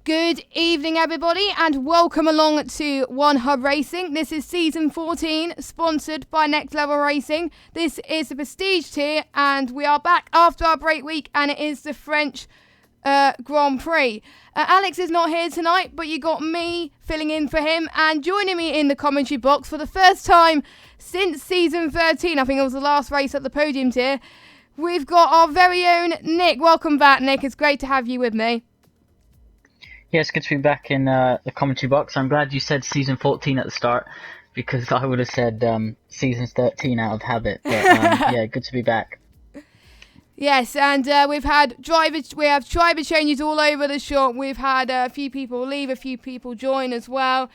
Good evening, everybody, and welcome along to One Hub Racing. This is season 14, sponsored by Next Level Racing. This is the Prestige tier, and we are back after our break week, and it is the French Grand Prix. Alex is not here tonight, but you got me filling in for him, and joining me in the commentary box for the first time since season 13, I think it was the last race at the podium tier, we've got our very own Nick. Welcome back, Nick. It's great to have you with me. Yeah, it's good to be back in the commentary box. I'm glad you said season 14 at the start, because I would have said season 13 out of habit. But yeah, good to be back. Yes, and we have driver changes all over the shop. We've had a few people leave, a few people join as well.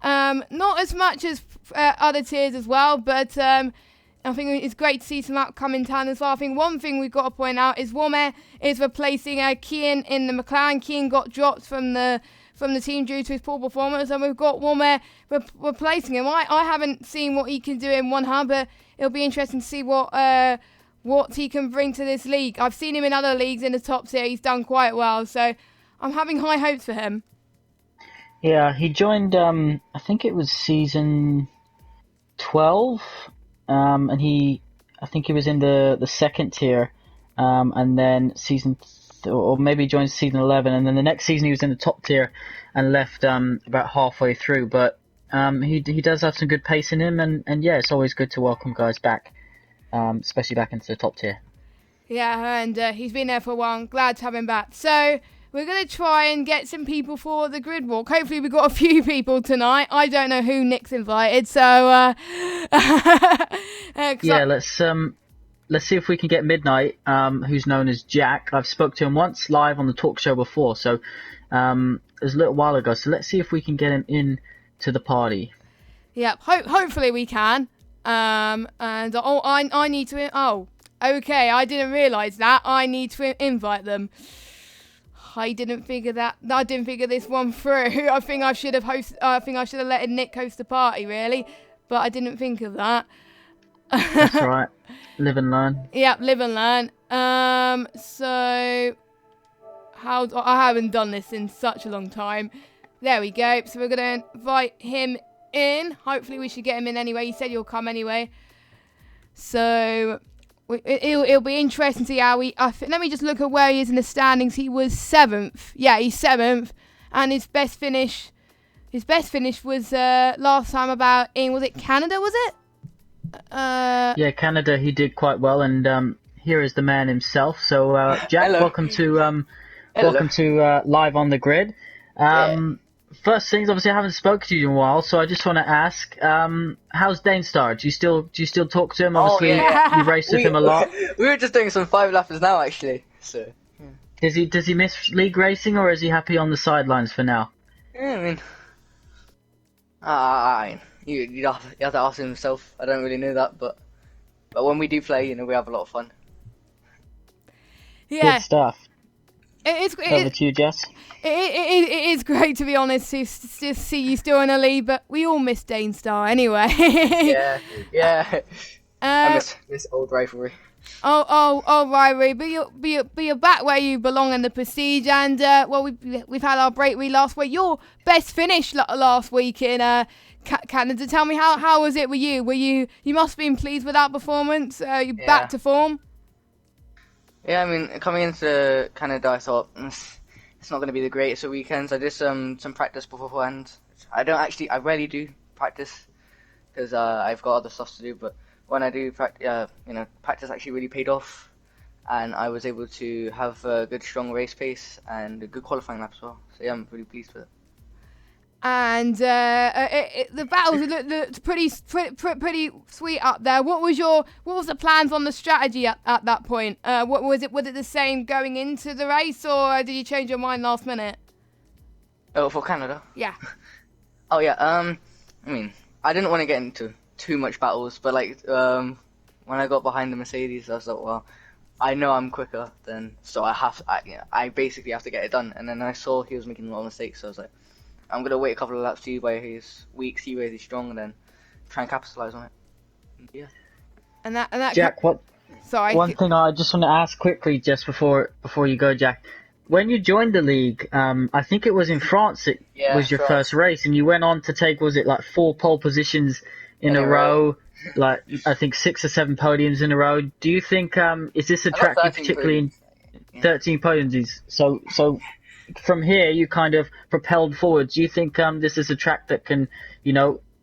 Not as much as other tiers as well, but I think it's great to see some upcoming talent as well. I think one thing we've got to point out is Womer is replacing Kian in the McLaren. Kian got dropped from the team due to his poor performance, and we've got Womer replacing him. I haven't seen what he can do in One Hub, but it'll be interesting to see what he can bring to this league. I've seen him in other leagues in the top tier. He's done quite well, so I'm having high hopes for him. Yeah, he joined, I think it was season 12. And I think he was in the second tier, and then or maybe joined season 11, and then the next season he was in the top tier and left about halfway through. But he does have some good pace in him, and yeah, it's always good to welcome guys back, especially back into the top tier. Yeah, and he's been there for a while. I'm glad to have him back. So we're going to try and get some people for the grid walk. Hopefully we've got a few people tonight. I don't know who Nick's invited, so yeah, let's see if we can get Midnight, who's known as Jack. I've spoke to him once live on the talk show before, so it was a little while ago. So let's see if we can get him in to the party. Yeah, hopefully we can. And I need to. Oh, okay. I didn't realise that. I need to invite them. I didn't figure this one through. I think I should have let Nick host the party, really, but I didn't think of that. That's right. Live and learn. Yep, live and learn. So I haven't done this in such a long time. There we go. So we're gonna invite him in. Hopefully we should get him in anyway. He said he'll come anyway. So it'll be interesting to see how let me just look at where he is in the standings. He was 7th. Yeah, he's 7th. And his best finish was last time was it Canada, was it? Yeah, Canada, he did quite well, and here is the man himself. So Jack, Hello. welcome to Live on the Grid. First things, obviously I haven't spoken to you in a while, so I just want to ask, how's Danestar? Do you still talk to him? Obviously, you raced with him a lot. We were just doing some 5-lappers now, actually. So Does he miss league racing, or is he happy on the sidelines for now? yeah, I mean, you have to ask him himself. I don't really know that, but when we do play, we have a lot of fun. Yeah. Good stuff. Over to you, Jess. It is great, to be honest, to see you still in a lead, but we all miss Danestar anyway. yeah. I miss old rivalry. Oh, rivalry, but you're back where you belong in the Prestige, and we've had our break week last week. Your best finish last week in Canada. Tell me how was it with you? You must have been pleased with that performance. You back to form. Yeah, I mean, coming into Canada, I thought it's not going to be the greatest of weekends. I did some practice beforehand. I rarely do practice because I've got other stuff to do. But when I do practice, practice actually really paid off, and I was able to have a good, strong race pace and a good qualifying lap as well. So yeah, I'm really pleased with it. And the battles looked pretty sweet up there. What was the plans on the strategy at that point? What was it? Was it the same going into the race, or did you change your mind last minute? Oh, for Canada? Yeah. Oh yeah. I mean, I didn't want to get into too much battles, but when I got behind the Mercedes, I was like, well, I know I'm quicker so I basically have to get it done. And then I saw he was making a lot of mistakes, so I was like, I'm going to wait a couple of laps, see where he's weak, see where he's strong, and then try and capitalise on it. Yeah. And that Jack, Sorry. One thing I just want to ask quickly, just before you go, Jack. when you joined the league, I think it was in France. It was your France. first race, and you went on to take, was it like 4 pole positions in a row? Like I think 6 or 7 podiums in a row. Do you think is this a track you particularly? 13 podiums. So from here you kind of propelled forward. Do you think this is a track that can,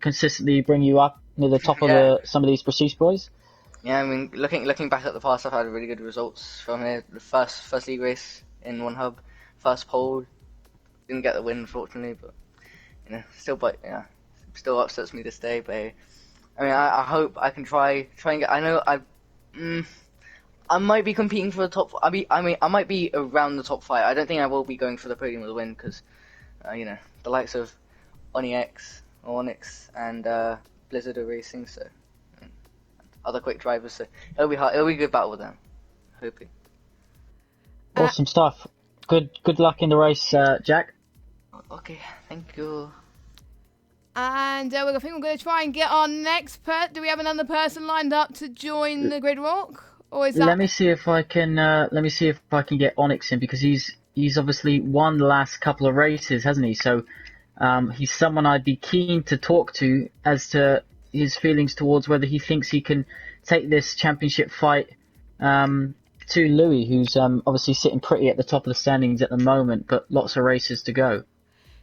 consistently bring you up near the top of some of these prestige boys? Yeah, I mean, looking back at the past, I've had really good results from here. The first league race in one hub, first pole, didn't get the win unfortunately, but still upsets me this day. But I mean, I hope I can try and get. I know I might be competing for the top. I mean, I might be around the top 5. I don't think I will be going for the podium with a win because, the likes of Onyx and Blizzard are racing, so other quick drivers. So it'll be hard. It'll be a good battle with them. Hoping. Awesome stuff. Good luck in the race, Jack. Okay, thank you. And I think we're going to try and get our next Do we have another person lined up to join the Grid Walk? Or is that... Let me see if I can get Onyx in, because he's obviously won the last couple of races, hasn't he? So he's someone I'd be keen to talk to as to his feelings towards whether he thinks he can take this championship fight to Louis, who's obviously sitting pretty at the top of the standings at the moment, but lots of races to go.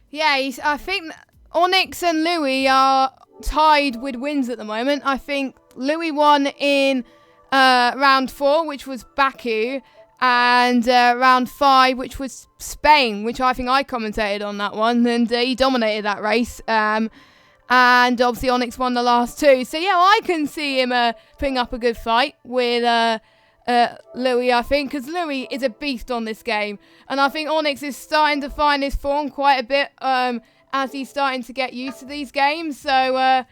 Yeah, I think Onyx and Louis are tied with wins at the moment. I think Louis won in round 4, which was Baku, and round 5, which was Spain, which I think I commentated on that one, and he dominated that race. And obviously Onyx won the last 2. So yeah, I can see him putting up a good fight with Louis, I think, because Louis is a beast on this game, and I think Onyx is starting to find his form quite a bit as he's starting to get used to these games. So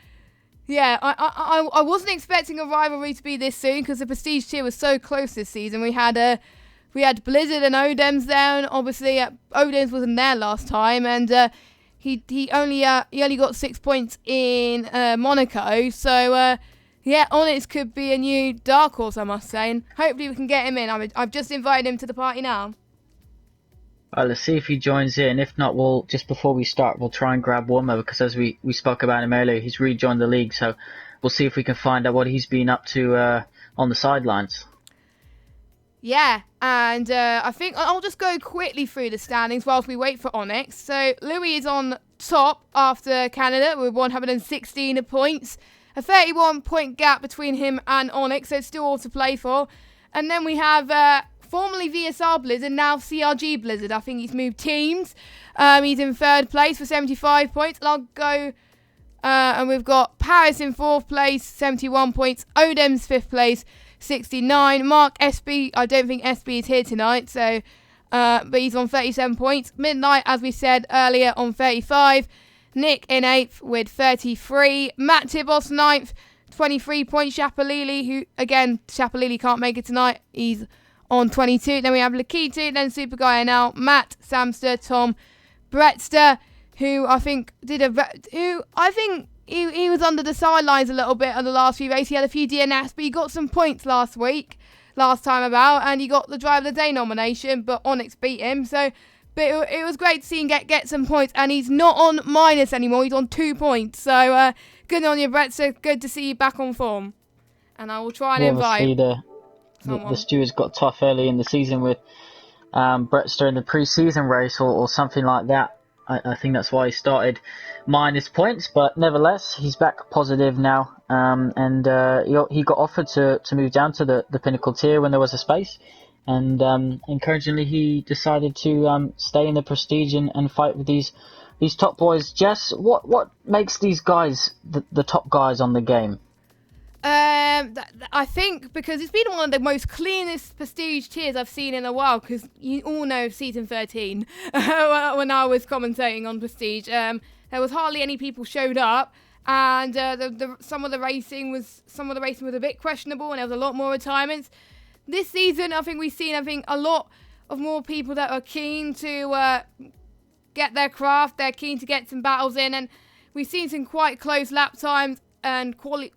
yeah, I wasn't expecting a rivalry to be this soon, because the prestige tier was so close this season. We had Blizzard and Odems there, and obviously Odems wasn't there last time, and he only got 6 points in Monaco. So yeah, Onyx could be a new dark horse, I must say, and hopefully we can get him in. I've just invited him to the party now. Well, let's see if he joins in. If not, we'll just before we start, we'll try and grab Warmer, because as we spoke about him earlier, he's rejoined the league. So we'll see if we can find out what he's been up to on the sidelines. Yeah, and I think I'll just go quickly through the standings whilst we wait for Onyx. So Louis is on top after Canada with 116 points. A 31-point gap between him and Onyx, so it's still all to play for. And then we have formerly VSR Blizzard, now CRG Blizzard. I think he's moved teams. He's in 3rd place for 75 points. And I'll go... and we've got Paris in 4th place, 71 points. Odems 5th place, 69. Mark SB, I don't think SB is here tonight, so... but he's on 37 points. Midnight, as we said earlier, on 35. Nick in 8th with 33. Matt Tibos 9th, 23 points. Shapalili, who, again, Shapalili can't make it tonight. He's on 22. Then we have Lakitu, then Super Guy now. Matt, Samster, Tom, Brettster, who I think he was under the sidelines a little bit on the last few races. He had a few DNFs, but he got some points last time about, and he got the Driver of the Day nomination, but Onyx beat him. So, but it was great to see him get some points, and he's not on minus anymore. He's on 2 points. So good on you, Brettster. Good to see you back on form. And I will try and invite. The stewards got tough early in the season with Brettster in the pre-season race or something like that. I think that's why he started minus points, but nevertheless, he's back positive now. And he got offered to move down to the pinnacle tier when there was a space. And encouragingly, he decided to stay in the prestige and fight with these top boys. Jess, what makes these guys the top guys on the game? I think because it's been one of the most cleanest prestige tiers I've seen in a while, because you all know season 13 when I was commentating on prestige, there was hardly any people showed up, and some of the racing was a bit questionable, and there was a lot more retirements. This season, I think we've seen a lot of more people that are keen to get their craft. They're keen to get some battles in, and we've seen some quite close lap times. And quali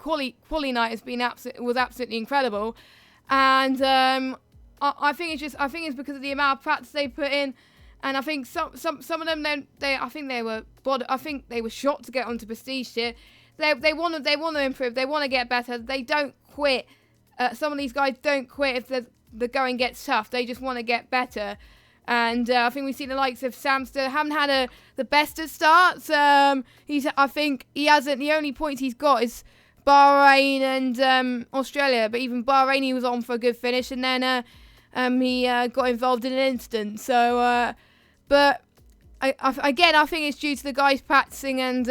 night was absolutely incredible, and I think it's because of the amount of practice they put in, and I think some of them I think they were shot to get onto prestige tier. They want to improve. They want to get better. They don't quit. Some of these guys don't quit if the going gets tough. They just want to get better. And I think we've seen the likes of Samster haven't had the best of starts. I think he hasn't. The only points he's got is Bahrain and Australia. But even Bahrain, he was on for a good finish, and then he got involved in an incident. So, but I think it's due to the guys practicing and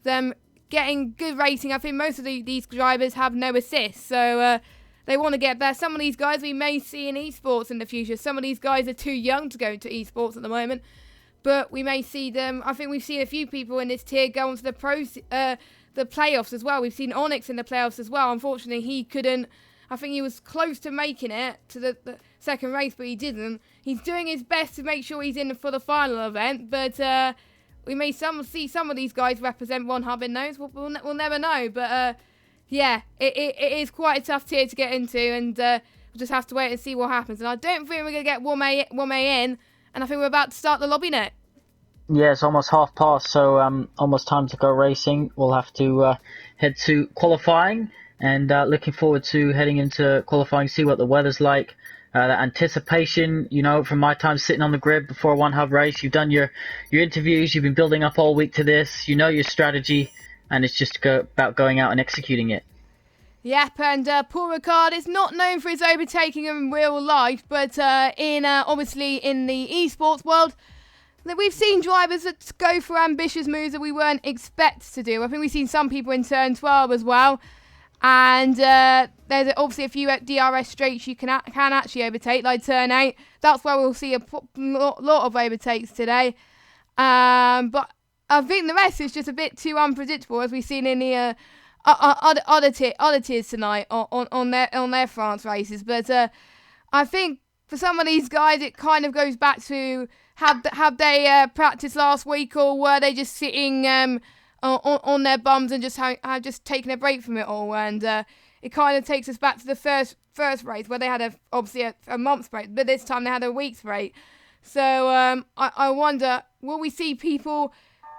them getting good racing. I think most of these drivers have no assists, so they want to get better. Some of these guys we may see in esports in the future. Some of these guys are too young to go to esports at the moment, but we may see them. I think we've seen a few people in this tier go on to the playoffs as well. We've seen Onyx in the playoffs as well. Unfortunately, he couldn't. I think he was close to making it to the second race, but he didn't. He's doing his best to make sure he's in for the final event, but we may see some of these guys represent one hub in those. We'll never know. But yeah, it is quite a tough tier to get into, and we'll just have to wait and see what happens. And I don't think we're going to get 1A in, and I think we're about to start the lobby net. Yeah, it's almost half past, so almost time to go racing. We'll have to head to qualifying, and looking forward to heading into qualifying, see what the weather's like. That anticipation, from my time sitting on the grid before a one hub race, you've done your interviews, you've been building up all week to this, your strategy, and it's just about going out and executing it. Yep, and Paul Ricard is not known for his overtaking in real life, but obviously in the esports world, we've seen drivers that go for ambitious moves that we weren't expected to do. I think we've seen some people in turn 12 as well. And there's obviously a few DRS straights you can actually overtake, like turn 8. That's where we'll see a lot of overtakes today. But I think the rest is just a bit too unpredictable, as we've seen in the other tiers tonight on their France races. But I think for some of these guys, it kind of goes back to have they practiced last week, or were they just sitting on their bums and just taken a break from it all? And it kind of takes us back to the first race, where they had obviously a month's break, but this time they had a week's break. So I wonder, will we see people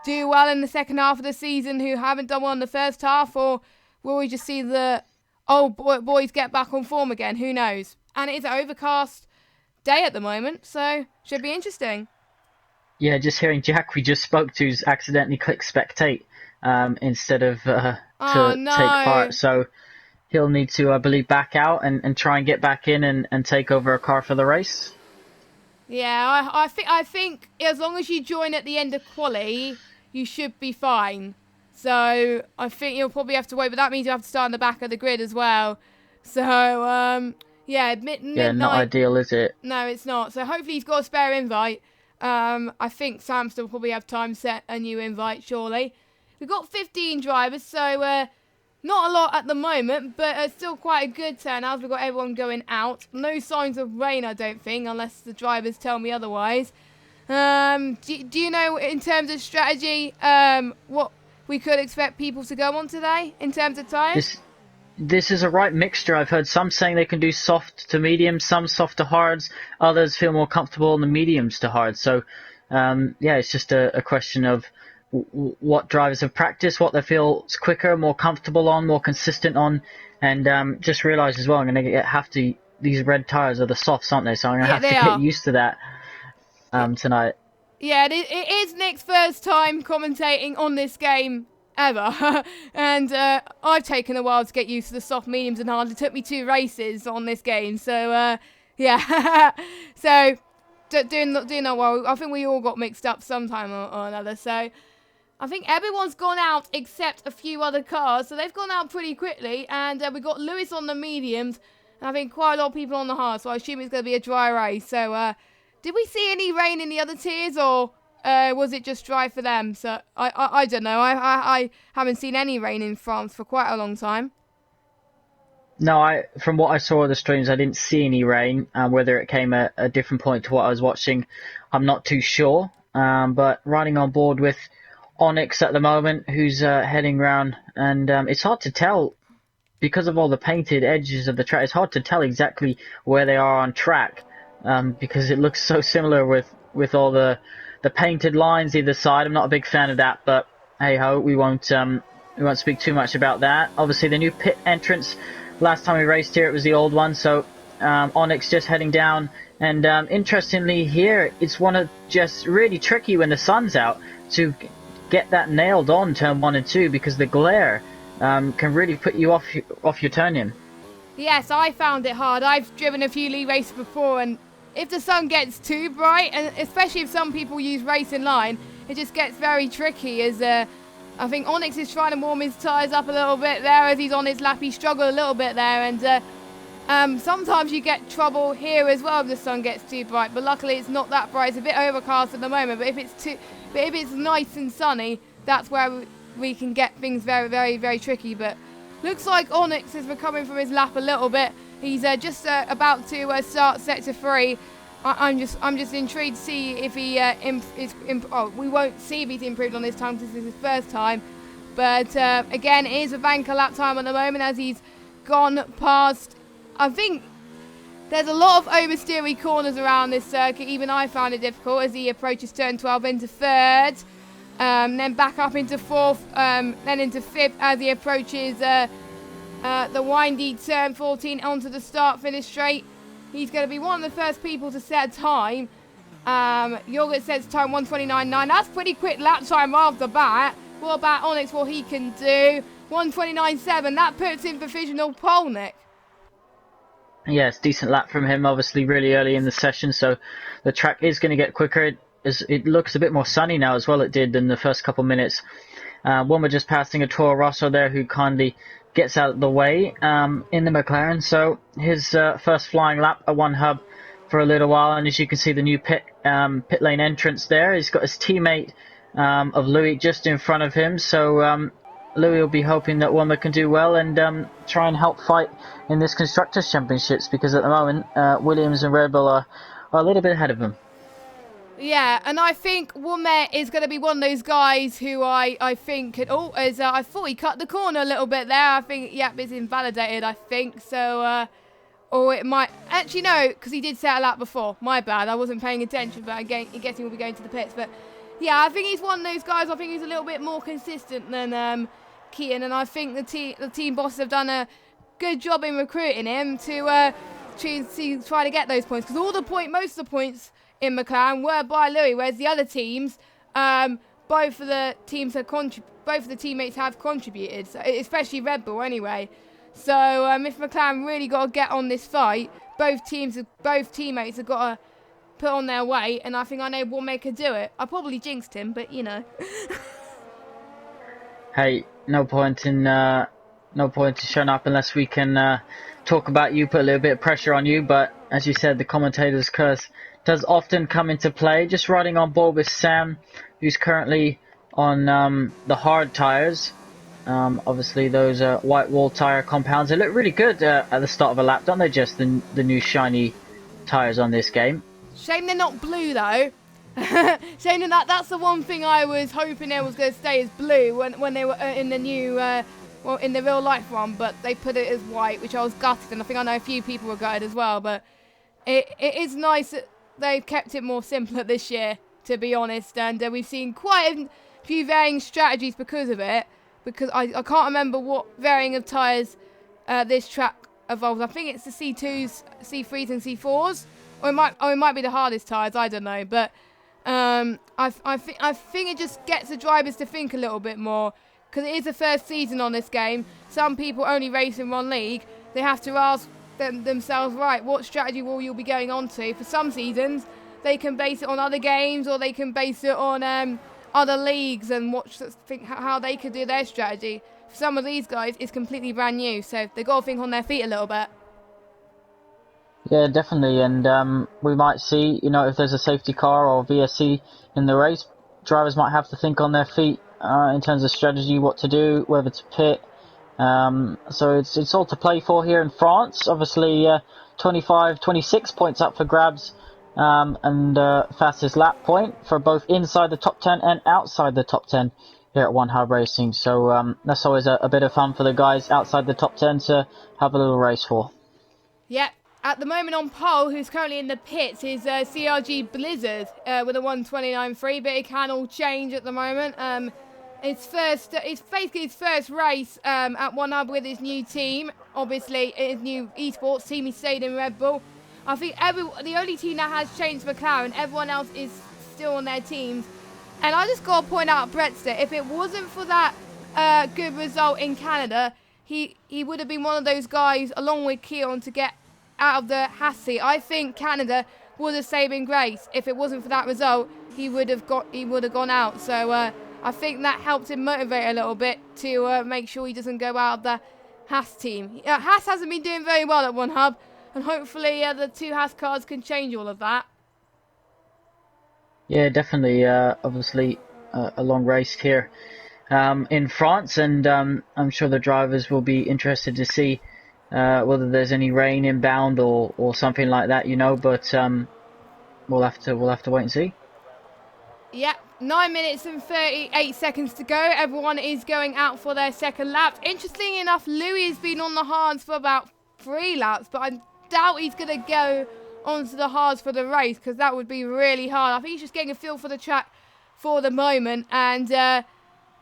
do well in the second half of the season who haven't done well in the first half, or will we just see the boys get back on form again? Who knows? And it is an overcast day at the moment, so should be interesting. Yeah, just hearing Jack we just spoke to's accidentally clicked spectate instead of take part. So he'll need to, I believe, back out and try and get back in and take over a car for the race. Yeah, I think as long as you join at the end of quali, you should be fine. So I think you'll probably have to wait, but that means you have to start on the back of the grid as well. So yeah, midnight. Not ideal, is it? No, it's not. So hopefully he's got a spare invite. I think Samster will probably have time set a new invite, surely. We've got 15 drivers, so not a lot at the moment, but still quite a good turnout. We've got everyone going out. No signs of rain, I don't think, unless the drivers tell me otherwise. Do you know, in terms of strategy, what we could expect people to go on today in terms of tyres? This is a right mixture. I've heard some saying they can do soft to medium, some soft to hards. Others feel more comfortable in the mediums to hard. So, it's just a question of what drivers have practiced, what they feel is quicker, more comfortable on, more consistent on. And just realised as well, I'm going to have to, these red tyres are the softs, aren't they? So I'm going to have to get used to that tonight. Yeah, it is Nick's first time commentating on this game ever. And I've taken a while to get used to the soft, mediums and hards. It took me 2 races on this game. So, yeah. So, doing not well. I think we all got mixed up sometime or another. So, I think everyone's gone out except a few other cars. So, they've gone out pretty quickly. And we've got Lewis on the mediums. And I think quite a lot of people on the hards. So, I assume it's going to be a dry race. So, did we see any rain in the other tiers, or was it just dry for them? So I don't know. I haven't seen any rain in France for quite a long time. No, from what I saw of the streams, I didn't see any rain. Whether it came at a different point to what I was watching, I'm not too sure. But riding on board with Onyx at the moment, who's heading round, and it's hard to tell because of all the painted edges of the track, it's hard to tell exactly where they are on track, because it looks so similar with all the painted lines either side. I'm not a big fan of that, but hey ho, we won't speak too much about that. Obviously, the new pit entrance. Last time we raced here, it was the old one, so Onyx just heading down. And interestingly, here it's one of just really tricky when the sun's out to get that nailed on turn 1 and 2, because the glare can really put you off your turn-in. Yes, I found it hard. I've driven a few league races before, and if the sun gets too bright, and especially if some people use racing line, it just gets very tricky. As I think Onyx is trying to warm his tyres up a little bit there as he's on his lap. He struggled a little bit there, and sometimes you get trouble here as well if the sun gets too bright. But luckily, it's not that bright. It's a bit overcast at the moment. But if it's nice and sunny, that's where we can get things very, very, very tricky. But looks like Onyx is recovering from his lap a little bit. He's just about to start sector 3. I'm just intrigued to see if he we won't see if he's improved on this time because this is his first time. But again, it is a banker lap time at the moment as he's gone past. I think there's a lot of oversteery corners around this circuit. Even I found it difficult as he approaches turn 12 into 3rd. Then back up into 4th, then into 5th as he approaches the windy turn 14 onto the start-finish straight. He's going to be one of the first people to set a time. Yogurt sets time 1:29.9. That's pretty quick lap time off the bat. What about Onyx, what he can do? 1:29.7. That puts him provisional pole, Nick. Yes, decent lap from him, obviously really early in the session, so the track is going to get quicker. It looks a bit more sunny now as well, it did in the first couple minutes. One we're just passing a Toro Rosso there who kindly gets out of the way in the McLaren. So his first flying lap at one hub for a little while, and as you can see the new pit lane entrance there. He's got his teammate of Louis just in front of him, so Louis will be hoping that Womber can do well and try and help fight in this Constructors' Championships, because at the moment Williams and Red Bull are a little bit ahead of him. Yeah, and I think Womet is going to be one of those guys who I think I thought he cut the corner a little bit there. I think, it's invalidated, I think. So, or it might, actually no, because he did set a lap before. My bad, I wasn't paying attention, but I'm guessing we'll be going to the pits. But yeah, I think he's one of those guys, I think he's a little bit more consistent than Keaton, and I think the team bosses have done a good job in recruiting him to try to get those points. Because most of the points in McLaren were by Louis, whereas the other teams, both of the teammates have contributed, so, especially Red Bull anyway. So if McLaren really got to get on this fight, both teammates have got to put on their weight, and I think I know Womet could do it. I probably jinxed him, but you know. Hey, no point in showing up unless we can talk about you, put a little bit of pressure on you. But as you said, the commentator's curse does often come into play. Just riding on board with Sam, who's currently on the hard tyres. Obviously, those white wall tyre compounds, they look really good at the start of a lap, don't they? Just the new shiny tyres on this game. Shame they're not blue though. Shame that's the one thing I was hoping they was going to stay as blue when they were in the new in the real life one, but they put it as white, which I was gutted, and I think I know a few people were gutted as well. But it is nice that they've kept it more simpler this year, to be honest, and we've seen quite a few varying strategies because of it. Because I can't remember what varying of tyres this track evolves. I think it's the C2s, C3s, and C4s, or it might be the hardest tyres. I don't know, but I think it just gets the drivers to think a little bit more, because it is the first season on this game. Some people only race in one league. They have to ask themselves, right, what strategy will you be going on to? For some seasons, they can base it on other games, or they can base it on other leagues and think how they could do their strategy. For some of these guys, it's completely brand new, so they've got to think on their feet a little bit. Yeah, definitely, and we might see, if there's a safety car or VSC in the race, drivers might have to think on their feet in terms of strategy, what to do, whether to pit. So it's all to play for here in France. Obviously, 26 points up for grabs, and fastest lap point for both inside the top 10 and outside the top 10 here at One Hub Racing. So that's always a bit of fun for the guys outside the top 10 to have a little race for. Yep. At the moment on pole, who's currently in the pits, is CRG Blizzard with a 129.3, but it can all change at the moment. It's basically his first race at One Hub with his new team. Obviously, his new esports team. He stayed in Red Bull. I think the only team that has changed McLaren. Everyone else is still on their teams. And I just got to point out Brettster. If it wasn't for that good result in Canada, he would have been one of those guys, along with Keon, to get out of the Haas seat. I think Canada was a saving grace. If it wasn't for that result, he would have gone out. So I think that helped him motivate a little bit to make sure he doesn't go out of the Haas team. Haas hasn't been doing very well at One Hub, and hopefully the two Haas cars can change all of that. Yeah, definitely. Obviously, a long race here in France, and I'm sure the drivers will be interested to see whether there's any rain inbound or something like that, But we'll have to wait and see. Yep, 9 minutes and 38 seconds to go. Everyone is going out for their second lap. Interestingly enough, Louis has been on the hards for about 3 laps, but I doubt he's going to go onto the hards for the race because that would be really hard. I think he's just getting a feel for the track for the moment. And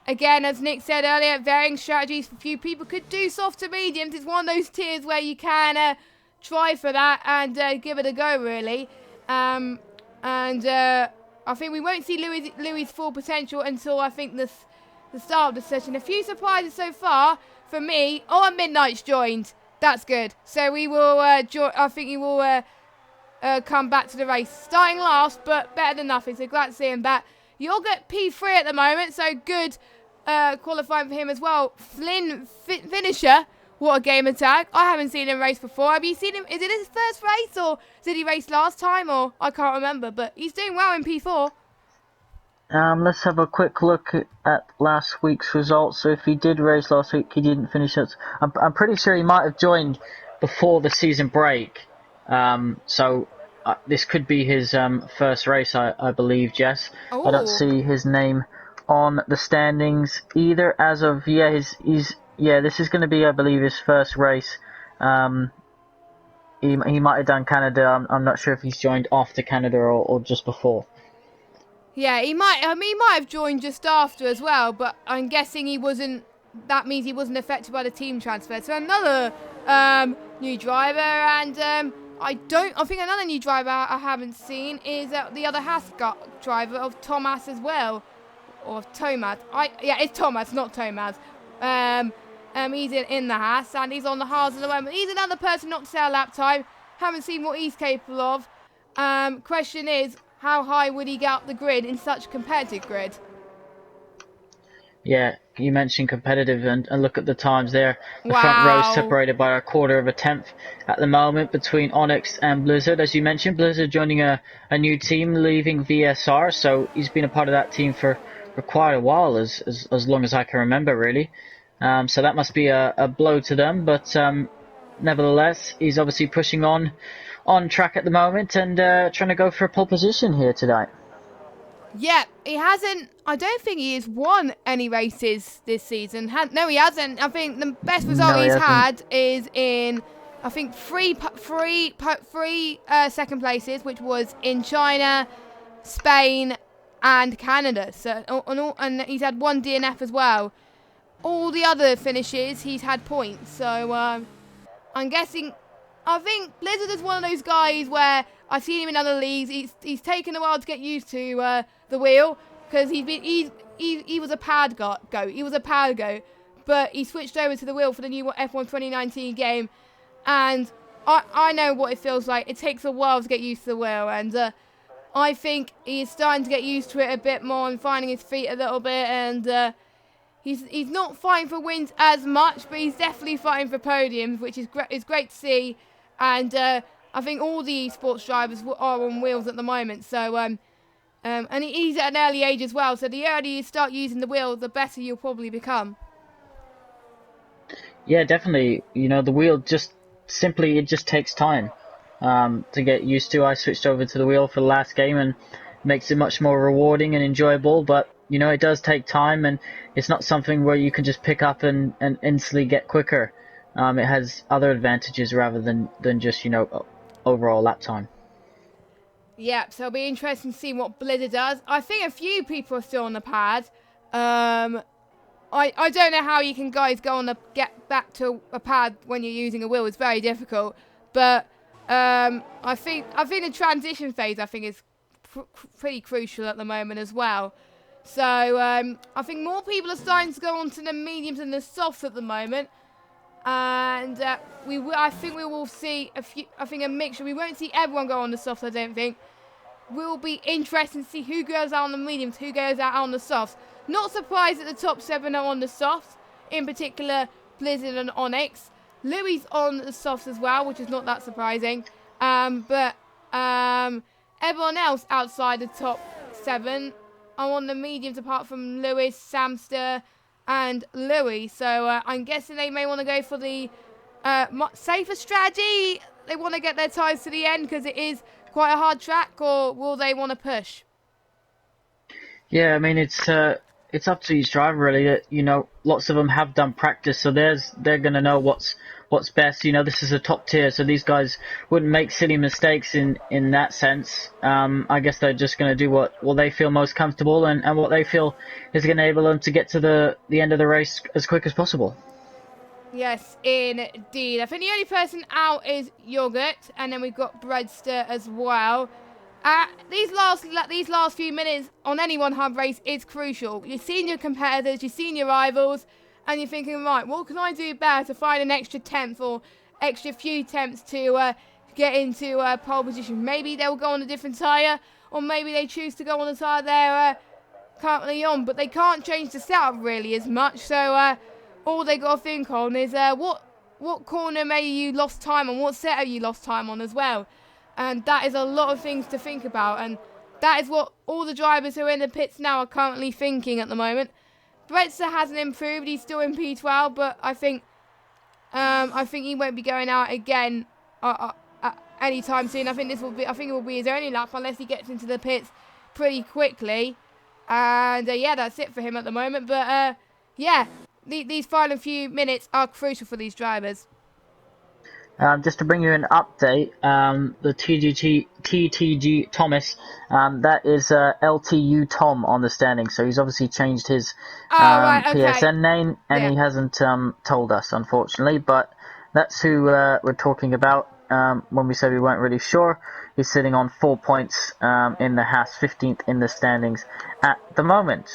again, as Nick said earlier, varying strategies for few people could do soft to mediums. It's one of those tiers where you can try for that and give it a go, really. I think we won't see Louis' full potential until I think the start of the session. A few surprises so far for me. Oh, and Midnight's joined. That's good. So we will I think he will come back to the race. Starting last, but better than nothing. So glad to see him back. You'll get P3 at the moment, so good qualifying for him as well. Flynn, finisher. What a game attack. I haven't seen him race before. Have you seen him? Is it his first race, or did he race last time, or I can't remember, but he's doing well in P4. Let's have a quick look at last week's results. So if he did race last week, he didn't finish it. I'm pretty sure he might have joined before the season break. So this could be his first race, I believe, Jess. Ooh. I don't see his name on the standings either as of, this is going to be, I believe, his first race. He might have done Canada. I'm not sure if he's joined after Canada or just before. Yeah, he might have joined just after as well, but I'm guessing he wasn't. That means he wasn't affected by the team transfer. So another new driver, and I think another new driver I haven't seen is the other Haas driver of Thomas as well, or Thomas. It's Thomas, not Thomas. He's in the Haas, and he's on the hards at the moment. He's another person not to say a lap time. Haven't seen what he's capable of. Question is, how high would he get up the grid in such a competitive grid? Yeah, you mentioned competitive, and look at the times there. The Wow. front row separated by a quarter of a tenth at the moment between Onyx and Blizzard. As you mentioned, Blizzard joining a new team, leaving VSR, so he's been a part of that team for quite a while, as long as I can remember, really. So that must be a blow to them, but nevertheless, he's obviously pushing on track at the moment and trying to go for a pole position here tonight. Yeah, he hasn't. I don't think he has won any races this season. No, he hasn't. I think the best result he's had is in, I think, three second places, which was in China, Spain, and Canada. So, and he's had one DNF as well. All the other finishes, he's had points. So, I'm guessing. I think Blizzard is one of those guys where I've seen him in other leagues. He's taken a while to get used to the wheel because he was a pad goat. He was a pad goat, but he switched over to the wheel for the new F1 2019 game, and I know what it feels like. It takes a while to get used to the wheel, and I think he's starting to get used to it a bit more and finding his feet a little bit, and he's not fighting for wins as much, but he's definitely fighting for podiums, which is great to see. And I think all the esports drivers are on wheels at the moment. So, and he's at an early age as well. So the earlier you start using the wheel, the better you'll probably become. Yeah, definitely. The wheel just takes time to get used to. I switched over to the wheel for the last game and makes it much more rewarding and enjoyable. But it does take time, and it's not something where you can just pick up and instantly get quicker. It has other advantages rather than just, overall lap time. Yeah, so it'll be interesting to see what Blizzard does. I think a few people are still on the pad. I don't know how you can get back to a pad when you're using a wheel. It's very difficult. But I think the transition phase is pretty crucial at the moment as well. So I think more people are starting to go onto the mediums and the softs at the moment. And I think we will see a mixture. We won't see everyone go on the softs, I don't think. Will be interesting to see who goes out on the mediums, who goes out on the softs. Not surprised that the top 7 are on the softs, in particular Blizzard and Onyx. Louis on the softs as well, which is not that surprising. But everyone else outside the top 7 are on the mediums, apart from Louis, Samster, and Louis. So I'm guessing they may want to go for the safer strategy. They want to get their ties to the end because it is quite a hard track, or will they want to push? Yeah, I mean, it's up to each driver really. Lots of them have done practice, so they're gonna know what's best. This is a top tier, so these guys wouldn't make silly mistakes in that sense. I guess they're just gonna do what they feel most comfortable and what they feel is gonna enable them to get to the end of the race as quick as possible. Yes, indeed. I think the only person out is Yogurt, and then we've got Breadster as well. These last few minutes on any one hub race is crucial. You've seen your competitors, you've seen your rivals, and you're thinking, right, what can I do better to find an extra tenth or extra few tenths to get into pole position? Maybe they'll go on a different tyre, or maybe they choose to go on the tyre they're currently on, but they can't change the setup really as much, so all they got to think on is what corner maybe you lost time on, what setup you lost time on as well. And that is a lot of things to think about, and that is what all the drivers who are in the pits now are currently thinking at the moment. Bretzer hasn't improved, he's still in P12, but I think he won't be going out again anytime soon. I think it will be his only lap unless he gets into the pits pretty quickly. And that's it for him at the moment. But these final few minutes are crucial for these drivers. Just to bring you an update, the TTG Thomas, that is LTU Tom on the standing. So he's obviously changed his PSN name, and he hasn't told us, unfortunately. But that's who we're talking about when we said we weren't really sure. He's sitting on 4 points in the Haas, 15th in the standings at the moment.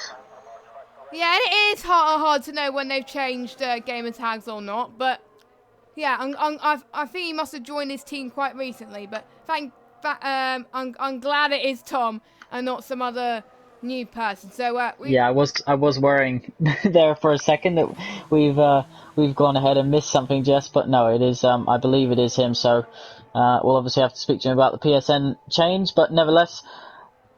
Yeah, and it is hard to know when they've changed gamer tags or not, but yeah, I think he must have joined his team quite recently, but I'm glad it is Tom and not some other new person. So I was worrying there for a second that we've gone ahead and missed something, Jess, but no, it is I believe it is him. So we'll obviously have to speak to him about the PSN change, but nevertheless.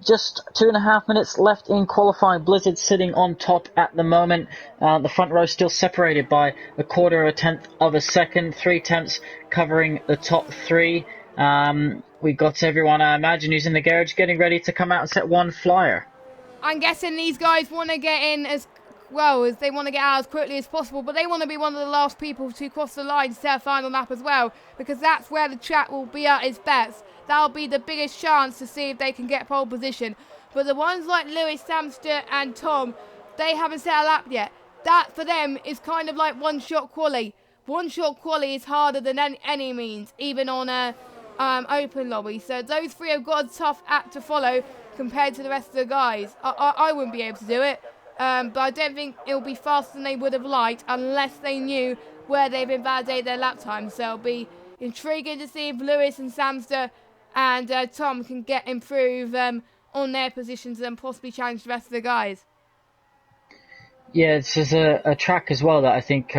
Just 2.5 minutes left in qualifying. Blizzard sitting on top at the moment. The front row still separated by a quarter of a tenth of a second. 3 tenths covering the top 3. We got everyone, I imagine, who's in the garage getting ready to come out and set one flyer. I'm guessing these guys want to get in as well as they want to get out as quickly as possible, but they want to be one of the last people to cross the line to set a final lap as well, because that's where the track will be at its best. That'll be the biggest chance to see if they can get pole position. But the ones like Lewis, Samster and Tom, they haven't set a lap yet. That for them is kind of like one-shot quali. One-shot quali is harder than any means, even on a open lobby. So those 3 have got a tough act to follow compared to the rest of the guys. I wouldn't be able to do it, but I don't think it'll be faster than they would have liked unless they knew where they've invalidated their lap time. So it'll be intriguing to see if Lewis and Samster and Tom can improve on their positions and possibly challenge the rest of the guys. Yeah, this is a track as well that I think,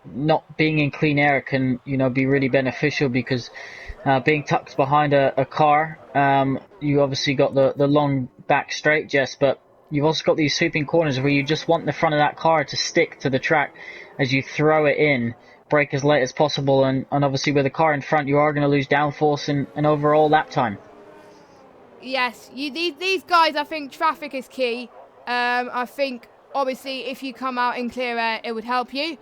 not being in clean air can, be really beneficial because being tucked behind a car, you obviously got the long back straight, Jess, but you've also got these sweeping corners where you just want the front of that car to stick to the track as you throw it in. Brake as late as possible, and obviously with a car in front you are going to lose downforce and overall lap time. Yes, these guys, I think traffic is key. I think, obviously, if you come out in clear air, it would help you.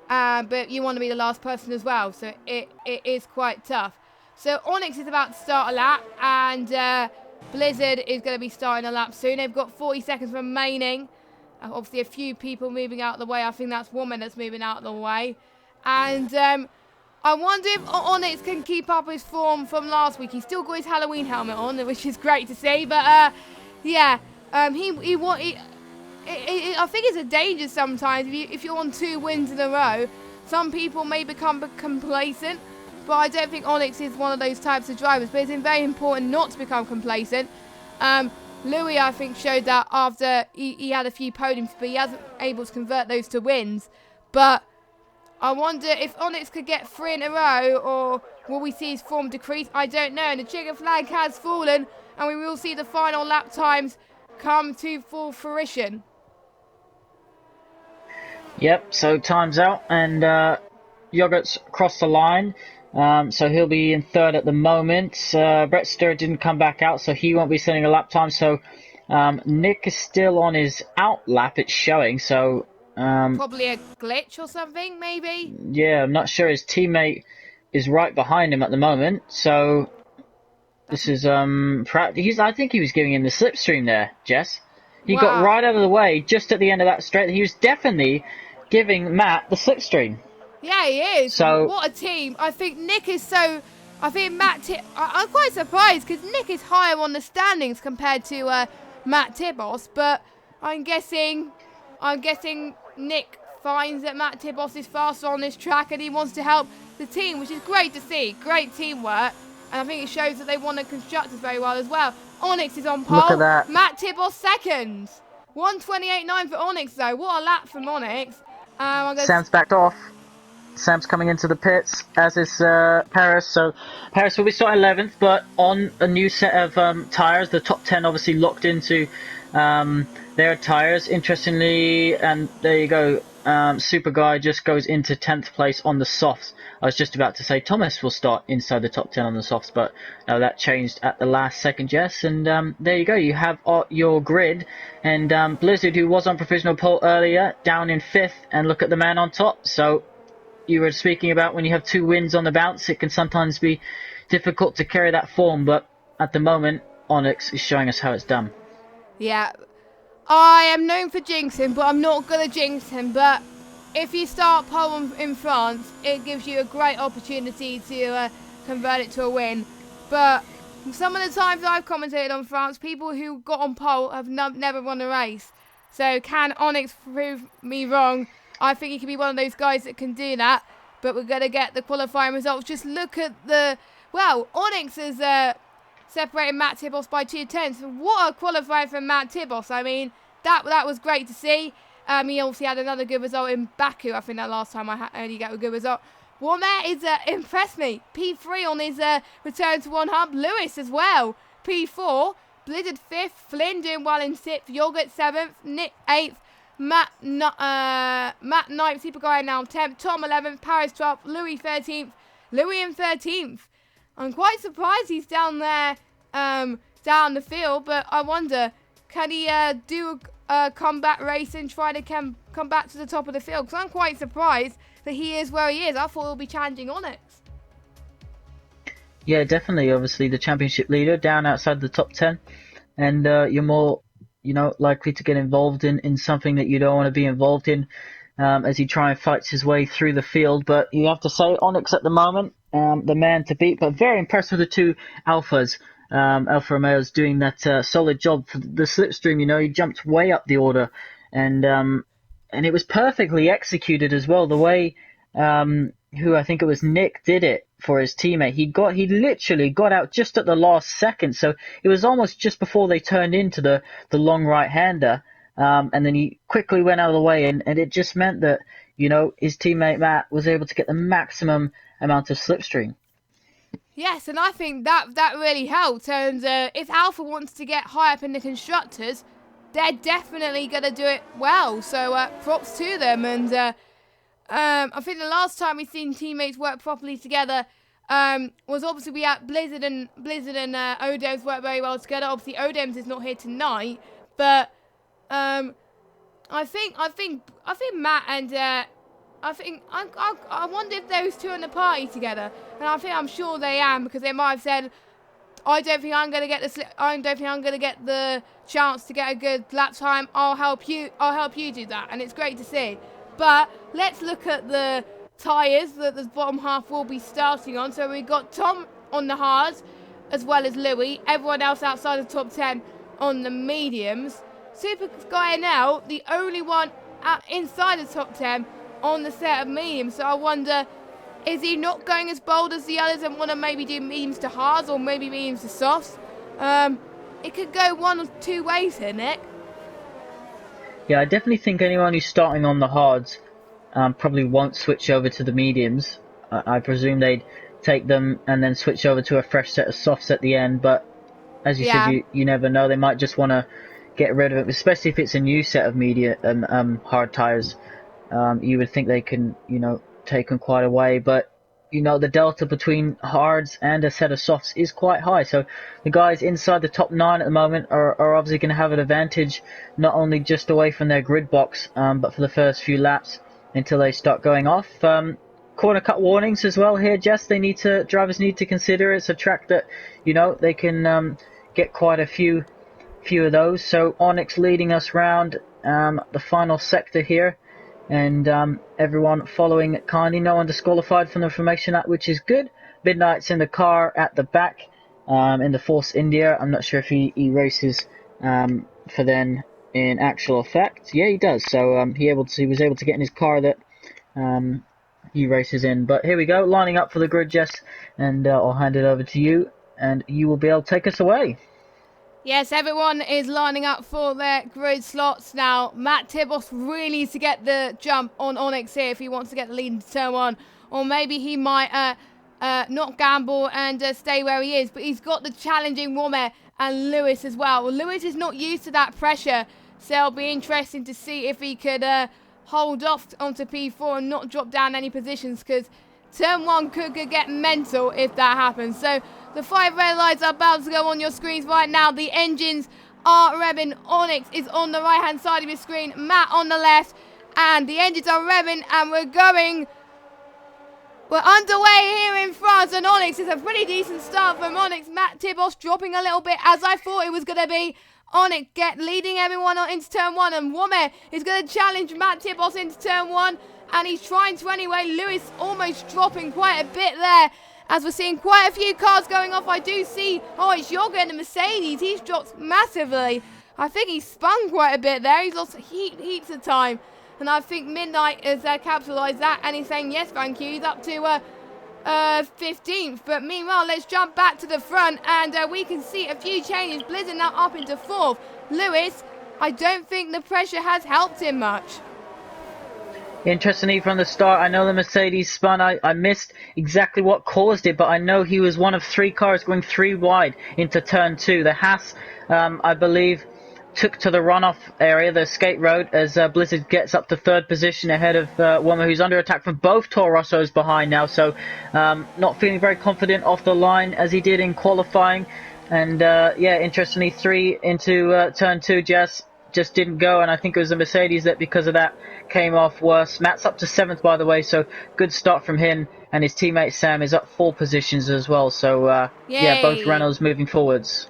But you want to be the last person as well, so it is quite tough. So Onyx is about to start a lap, and Blizzard is going to be starting a lap soon. They've got 40 seconds remaining. Obviously, a few people moving out of the way. I think that's Woman that's moving out of the way. And I wonder if Onyx can keep up his form from last week. He's still got his Halloween helmet on, which is great to see. But yeah, I think it's a danger sometimes. If you're on 2 wins in a row, some people may become complacent. But I don't think Onyx is one of those types of drivers. But it's very important not to become complacent. Louis, I think, showed that after he had a few podiums, but he hasn't able to convert those to wins. But I wonder if Onyx could get 3 in a row, or will we see his form decrease? I don't know. And the chicken flag has fallen, and we will see the final lap times come to full fruition. Yep, so time's out, and Yogurt's crossed the line. So he'll be in 3rd at the moment. Brett Stewart didn't come back out, so he won't be setting a lap time. So Nick is still on his out lap, it's showing. So probably a glitch or something, maybe? Yeah, I'm not sure. His teammate is right behind him at the moment. So this is I think he was giving him the slipstream there, Jess. He got right out of the way just at the end of that straight. He was definitely giving Matt the slipstream. Yeah, he is. So what a team. I think Nick is so... I think I'm quite surprised because Nick is higher on the standings compared to Matt Tibos, but I'm guessing Nick finds that Matt Tibos is faster on this track and he wants to help the team, which is great to see. Great teamwork. And I think it shows that they want the constructors very well as well. Onyx is on pole. Look at that. Matt Tibos second. 1:28.9 for Onyx though. What a lap from Onyx. Sam's backed off. Sam's coming into the pits, as is Paris. So Paris will be starting 11th, but on a new set of tyres. The top 10 obviously locked into their tyres. Interestingly, and there you go, Super Guy just goes into 10th place on the softs. I was just about to say Thomas will start inside the top 10 on the softs, but no, that changed at the last second, Jess. And there you go, you have your grid. And Blizzard, who was on provisional pole earlier, down in 5th, and look at the man on top. So you were speaking about when you have 2 wins on the bounce, it can sometimes be difficult to carry that form, but at the moment, Onyx is showing us how it's done. Yeah, I am known for jinxing, but I'm not going to jinx him. But if you start pole in France, it gives you a great opportunity to convert it to a win. But some of the times I've commentated on France, people who got on pole have never won a race. So can Onyx prove me wrong? I think he can be one of those guys that can do that. But we're going to get the qualifying results. Just look at Onyx has separated Matt Tibos by 2 tenths. What a qualifying from Matt Tibos. I mean, that was great to see. He obviously had another good result in Baku. I think that last time I only got a good result. Womair is impressed me. P3 on his return to one hub. Lewis as well. P4. Blizzard 5th. Flynn doing well in 6th. Yogurt 7th. Nick 8th. Matt 9th. Super Guy now 10th. Tom 11th. Paris 12th. Louis 13th. Louis in 13th. I'm quite surprised he's down there, down the field, but I wonder, can he do a comeback race and try to come back to the top of the field? Because I'm quite surprised that he is where he is. I thought he'll be challenging Onyx. Yeah, definitely. Obviously, the championship leader down outside the top 10, and you're more, likely to get involved in something that you don't want to be involved in as he tries and fights his way through the field. But you have to say, Onyx at the moment, the man to beat, but very impressed with the 2 Alphas. Alfa Romeo's doing that solid job for the slipstream. He jumped way up the order, and it was perfectly executed as well. The way who I think it was Nick did it for his teammate. He literally got out just at the last second, so it was almost just before they turned into the long right-hander, and then he quickly went out of the way, and it just meant that his teammate Matt was able to get the maximum amount of slipstream. Yes, and I think that really helped. And if Alpha wants to get high up in the constructors, they're definitely going to do it well. So props to them. And I think the last time we've seen teammates work properly together was obviously we had Blizzard and Odems worked very well together. Obviously Odems is not here tonight, but I think Matt and I wonder if those two are in the party together, and I'm sure they am, because they might have said, I don't think I'm gonna get the chance to get a good lap time. I'll help you do that, and it's great to see. But let's look at the tyres that the bottom half will be starting on. So we've got Tom on the hards, as well as Louis. Everyone else outside the top 10 on the mediums. Super Sky now, the only one inside the top 10 on the set of mediums. So I wonder, is he not going as bold as the others and want to maybe do mediums to hards or maybe mediums to softs? It could go one or two ways here, Nick. Yeah, I definitely think anyone who's starting on the hards probably won't switch over to the mediums. I presume they'd take them and then switch over to a fresh set of softs at the end. But as you said, you never know. They might just want to get rid of it, especially if it's a new set of hard tires. You would think they can, take them quite away. But the delta between hards and a set of softs is quite high. So the guys inside the top 9 at the moment are obviously going to have an advantage, not only just away from their grid box, but for the first few laps until they start going off. Corner cut warnings as well here, Jess. Drivers need to consider. It's a track that, they can get quite a few of those. So Onyx leading us round the final sector here. And everyone following kindly. No one disqualified from the Formation Act, which is good. Midnight's in the car at the back in the Force India. I'm not sure if he races for them in actual effect. Yeah, he does. So he was able to get in his car that he races in. But here we go, lining up for the grid, Jess. And I'll hand it over to you, and you will be able to take us away. Yes, everyone is lining up for their grid slots now. Matt Tibos really needs to get the jump on Onyx here if he wants to get the lead into turn 1. Or maybe he might not gamble and stay where he is. But he's got the challenging Womer and Lewis as well. Well, Lewis is not used to that pressure, so it'll be interesting to see if he could hold off onto P4 and not drop down any positions, because turn 1 could get mental if that happens. So the 5 red lights are about to go on your screens right now. The engines are revving. Onyx is on the right hand side of your screen, Matt on the left, and the engines are revving, and we're underway here in France, and Onyx is a pretty decent start from Onyx. Matt Tibos dropping a little bit, as I thought it was going to be. Onyx leading everyone into turn 1, and Womer is going to challenge Matt Tibos into turn 1, and he's trying to anyway. Lewis almost dropping quite a bit there, as we're seeing quite a few cars going off. I do see, it's Yoga and the Mercedes. He's dropped massively. I think he's spun quite a bit there. He's lost heaps of time. And I think Midnight has capitalised that, and he's saying, yes, thank you. He's up to 15th. But meanwhile, let's jump back to the front, and we can see a few changes. Blizzard now up into 4th. Lewis, I don't think the pressure has helped him much. Interestingly, from the start, I know the Mercedes spun. I missed exactly what caused it, but I know he was one of 3 cars going 3 wide into turn 2. The Haas, I believe, took to the runoff area, the skate road, as Blizzard gets up to 3rd position ahead of Womer, who's under attack from both Toro Rossos behind now. So not feeling very confident off the line as he did in qualifying. And interestingly, 3 into turn 2, Jess, just didn't go, and I think it was the Mercedes that, because of that, came off worse. Matt's up to 7th, by the way, so good start from him, and his teammate Sam is up 4 positions as well. So both Renaults moving forwards.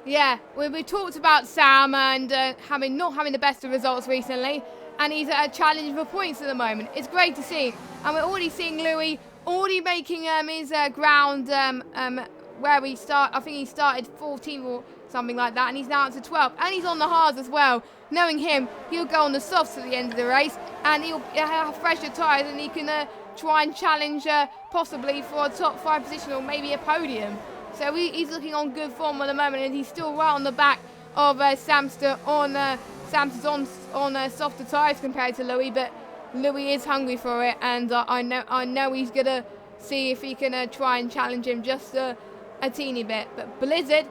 Yeah, we talked about Sam and not having the best of results recently, and he's challenging for points at the moment. It's great to see, and we're already seeing Louis already making his ground where we start. I think he started 14th or something like that, and he's now up to 12th, and he's on the hards as well. Knowing him, he'll go on the softs at the end of the race, and he'll have fresher tyres, and he can try and challenge possibly for a top 5 position or maybe a podium. So he's looking on good form at the moment, and he's still right on the back of Samster on softer tyres compared to Louis, but Louis is hungry for it, and I know he's gonna see if he can try and challenge him just a teeny bit. But Blizzard,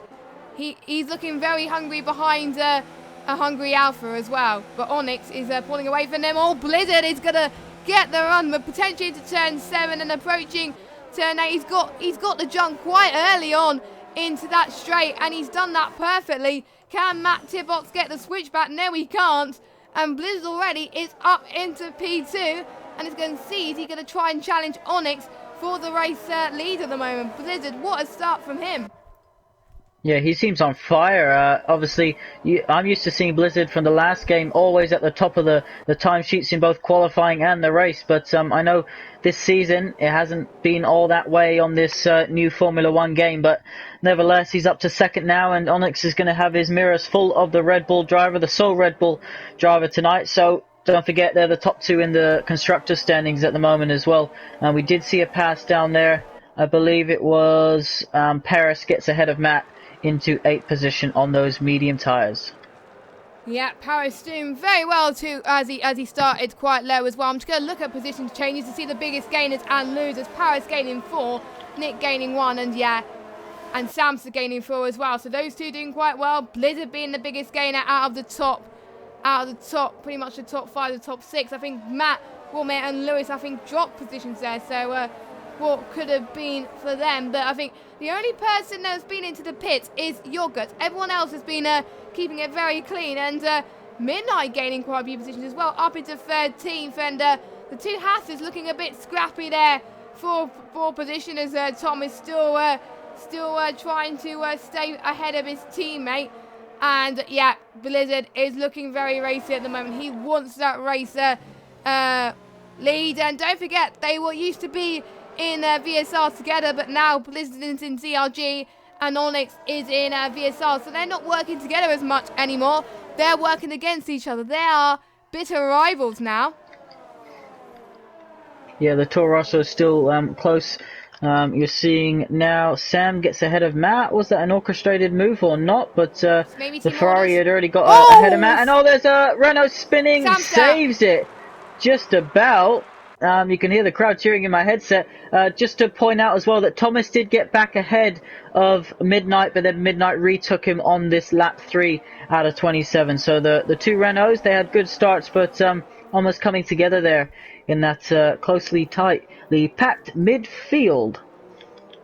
he's looking very hungry behind a hungry Alpha as well. But Onyx is pulling away from them all. Blizzard is gonna get the run, but potentially to turn 7 and approaching turn 8. He's got the jump quite early on into that straight, and he's done that perfectly. Can Matt Tibbox get the switchback? No, he can't. And Blizzard already is up into P2, and is going to see, is he going to try and challenge Onyx for the race lead at the moment. Blizzard, what a start from him. Yeah, he seems on fire. Obviously, I'm used to seeing Blizzard from the last game always at the top of the timesheets in both qualifying and the race, but I know this season it hasn't been all that way on this new Formula 1 game, but nevertheless, he's up to second now, and Onyx is going to have his mirrors full of the Red Bull driver, the sole Red Bull driver tonight, so don't forget they're the top two in the constructor standings at the moment as well. We did see a pass down there. I believe it was Paris gets ahead of Matt into 8th position on those medium tyres. Yeah, Paris doing very well too as he started quite low as well. I'm just going to look at position changes to see the biggest gainers and losers. Paris gaining 4, Nick gaining 1, and Samsa gaining 4 as well. So those two doing quite well. Blizzard being the biggest gainer out of the top, pretty much the top 5, the top 6. I think Matt, Wilmette and Lewis, I think, dropped positions there. So what could have been for them. But I think the only person that's been into the pits is Yogurt. Everyone else has been keeping it very clean. And Midnight gaining quite a few positions as well, up into 13th. And the two Hasses looking a bit scrappy there for position as Tom is still trying to stay ahead of his teammate. And yeah, Blizzard is looking very racy at the moment. He wants that racer lead. And don't forget, they were used to be in VSR together, but now Blizzard is in CRG and Onyx is in VSR, so they're not working together as much anymore. They're working against each other. They are bitter rivals now. Yeah, the Toro Rosso is still close. You're seeing now Sam gets ahead of Matt. Was that an orchestrated move or not? But the Ferrari had already got ahead of Matt. And there's a Renault spinning, saves it just about. You can hear the crowd cheering in my headset. Just to point out as well that Thomas did get back ahead of Midnight, but then Midnight retook him on this lap 3 out of 27. So the two Renaults, they had good starts, but almost coming together there in that tightly packed midfield.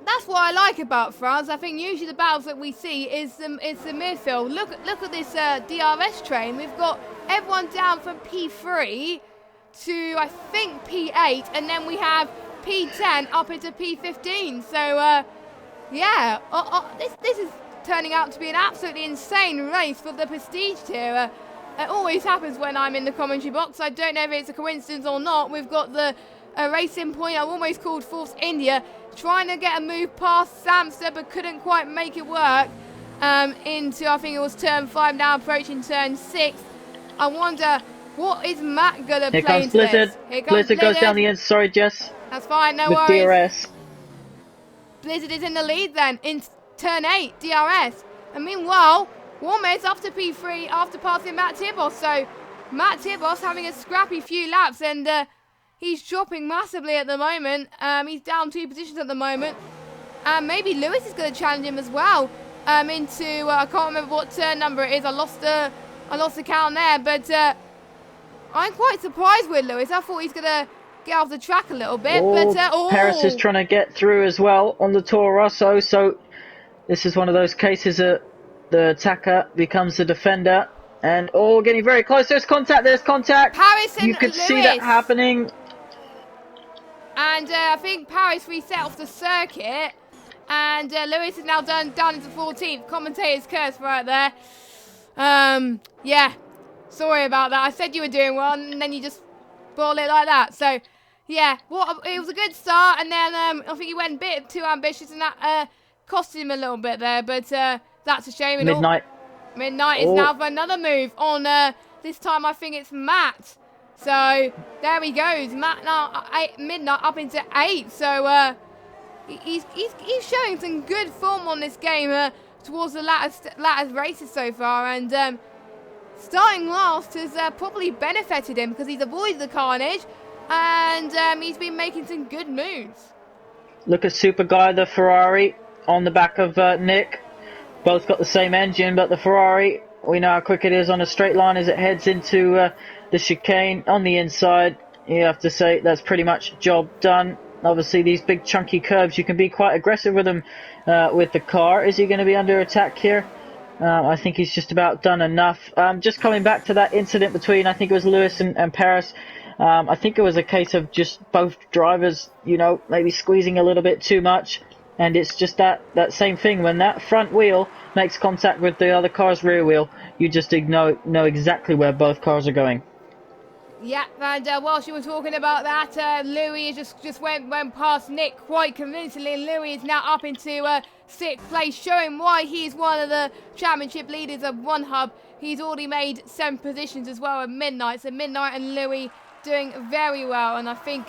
That's what I like about France. I think usually the battles that we see is the midfield. Look at this DRS train. We've got everyone down from P3 to, I think, P8, and then we have P10 up into P15. So, this is turning out to be an absolutely insane race for the prestige tier. It always happens when I'm in the commentary box. I don't know if it's a coincidence or not. We've got the racing point I've almost called Force India, trying to get a move past Samster, but couldn't quite make it work into, I think it was turn 5, now approaching turn 6. I wonder, what is Matt going to play into Blizzard. Here comes Blizzard goes down the end. Sorry, Jess. That's fine, no with worries. DRS. Blizzard is in the lead then, in turn 8, DRS. And meanwhile, Warmer's up to P3 after passing Matt Tibos. So, Matt Tibos having a scrappy few laps, and he's dropping massively at the moment. He's down 2 positions at the moment. And maybe Lewis is going to challenge him as well into, I can't remember what turn number it is. I lost the count there, but I'm quite surprised with Lewis. I thought he's going to get off the track a little bit. Paris is trying to get through as well on the Toro Rosso. So this is one of those cases that the attacker becomes the defender. And getting very close. There's contact. Paris and you could Lewis. See that happening. And I think Paris reset off the circuit. And Lewis is now down into 14th. Commentator's curse right there. Yeah. Sorry about that. I said you were doing well, and then you just ball it like that. So, yeah, it was a good start, and then I think he went a bit too ambitious, and that cost him a little bit there. But that's a shame. Midnight is now for another move on. This time, I think it's Matt. So there he goes. Matt now Midnight up into 8. So he's showing some good form on this game towards the latter races so far, and. Starting last has probably benefited him because he's avoided the carnage, and he's been making some good moves. Look at Super Guy, the Ferrari, on the back of Nick. Both got the same engine, but the Ferrari, we know how quick it is on a straight line as it heads into the chicane on the inside. You have to say that's pretty much job done. Obviously, these big chunky curbs, you can be quite aggressive with them with the car. Is he going to be under attack here? I think he's just about done enough. Just coming back to that incident between, I think it was Lewis and Paris. I think it was a case of just both drivers, maybe squeezing a little bit too much. And it's just that same thing. When that front wheel makes contact with the other car's rear wheel, you just know exactly where both cars are going. Yeah, and whilst you were talking about that, Louis just went past Nick quite convincingly. Louis is now up into 6th place, showing why he's one of the championship leaders of One Hub. He's already made 7th positions as well at Midnight. So Midnight and Louis doing very well. And I think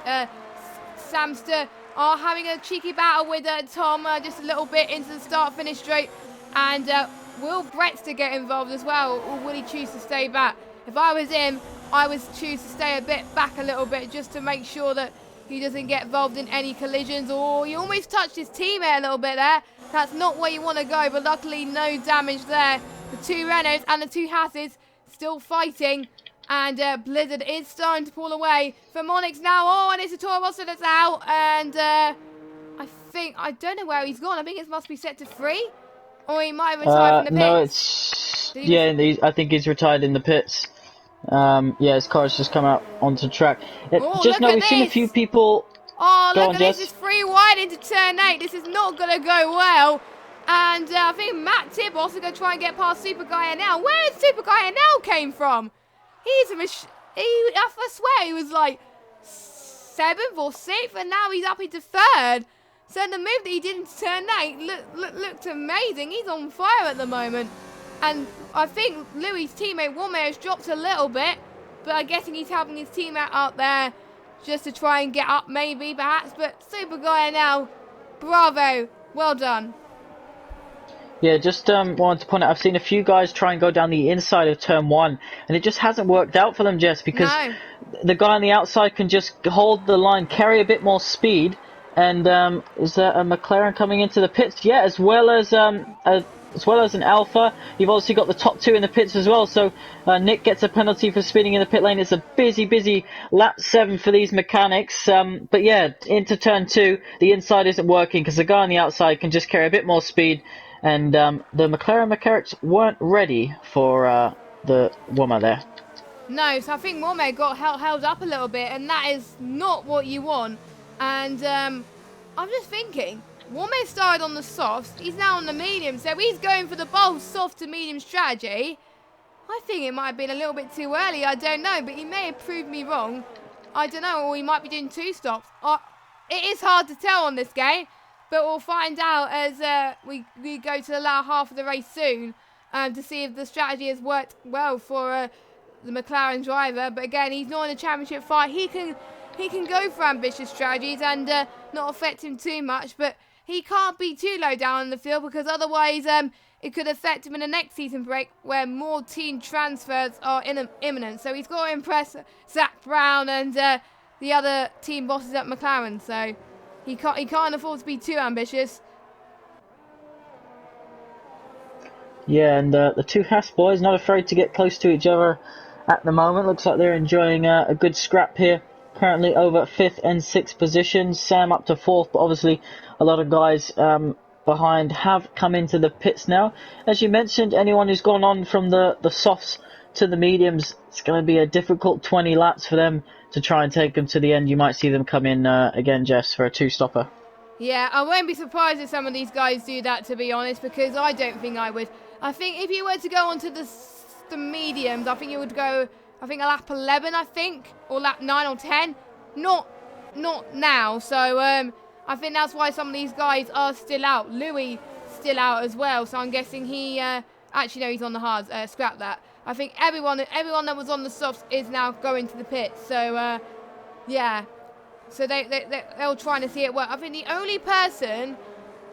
Samster are having a cheeky battle with Tom just a little bit into the start-finish straight. And will Brettster get involved as well, or will he choose to stay back? If I was him, I would choose to stay a bit back a little bit just to make sure that he doesn't get involved in any collisions. Or he almost touched his teammate a little bit there. That's not where you want to go, but luckily no damage there. The 2 Renaults and the 2 Hasses still fighting. And Blizzard is starting to pull away from Onyx now. Oh, and it's a Toro Rosso that's out. And I don't know where he's gone. I think it must be set to 3. Or he might have retired from the pits. No, I think he's retired in the pits. His car's just come out onto track. We've seen a few people. Oh, look at this. It's 3 wide into turn 8. This is not going to go well. And I think Matt Tibos is going to try and get past Super Guy NL. Where did Super Guy NL came from? He's I swear he was like 7th or 6th, and now he's up into 3rd. So the move that he did in turn 8 looked amazing. He's on fire at the moment. And I think Louis' teammate Womair has dropped a little bit, but I'm guessing he's helping his teammate out there just to try and get up maybe, perhaps. But Super Guy now, bravo, well done. Yeah, just wanted to point out, I've seen a few guys try and go down the inside of turn 1, and it just hasn't worked out for them, Jess, because the guy on the outside can just hold the line, carry a bit more speed, and is there a McLaren coming into the pits? Yeah, as well as an Alpha. You've obviously got the top 2 in the pits as well, so Nick gets a penalty for speeding in the pit lane. It's a busy lap 7 for these mechanics, but yeah, into turn 2, the inside isn't working because the guy on the outside can just carry a bit more speed, and the McLaren mechanics weren't ready for the Womair there. No, so I think Womair got held up a little bit, and that is not what you want. And I'm just thinking, Womair started on the softs, he's now on the medium, so he's going for the bold soft to medium strategy. I think it might have been a little bit too early, I don't know, but he may have proved me wrong. I don't know, or he might be doing 2 stops. It is hard to tell on this game, but we'll find out as we go to the latter half of the race soon to see if the strategy has worked well for the McLaren driver. But again, he's not in a championship fight. He can go for ambitious strategies and not affect him too much, but he can't be too low down in the field because otherwise it could affect him in the next season break where more team transfers are imminent. So he's got to impress Zach Brown and the other team bosses at McLaren. So he can't afford to be too ambitious. Yeah, and the 2 Haas boys not afraid to get close to each other at the moment. Looks like they're enjoying a good scrap here. Currently over 5th and 6th positions. Sam up to 4th, but obviously a lot of guys behind have come into the pits now. As you mentioned, anyone who's gone on from the softs to the mediums, it's going to be a difficult 20 laps for them to try and take them to the end. You might see them come in again, Jess, for a 2-stopper. Yeah, I won't be surprised if some of these guys do that, to be honest, because I don't think I would. I think if you were to go onto the mediums, I think you would go, a lap 11, or lap 9 or 10. Not now. So I think that's why some of these guys are still out. Louis still out as well. So I'm guessing he actually no, he's on the hards. Scrap that. I think everyone that was on the softs is now going to the pits. So yeah. So they're all trying to see it work. I think the only person,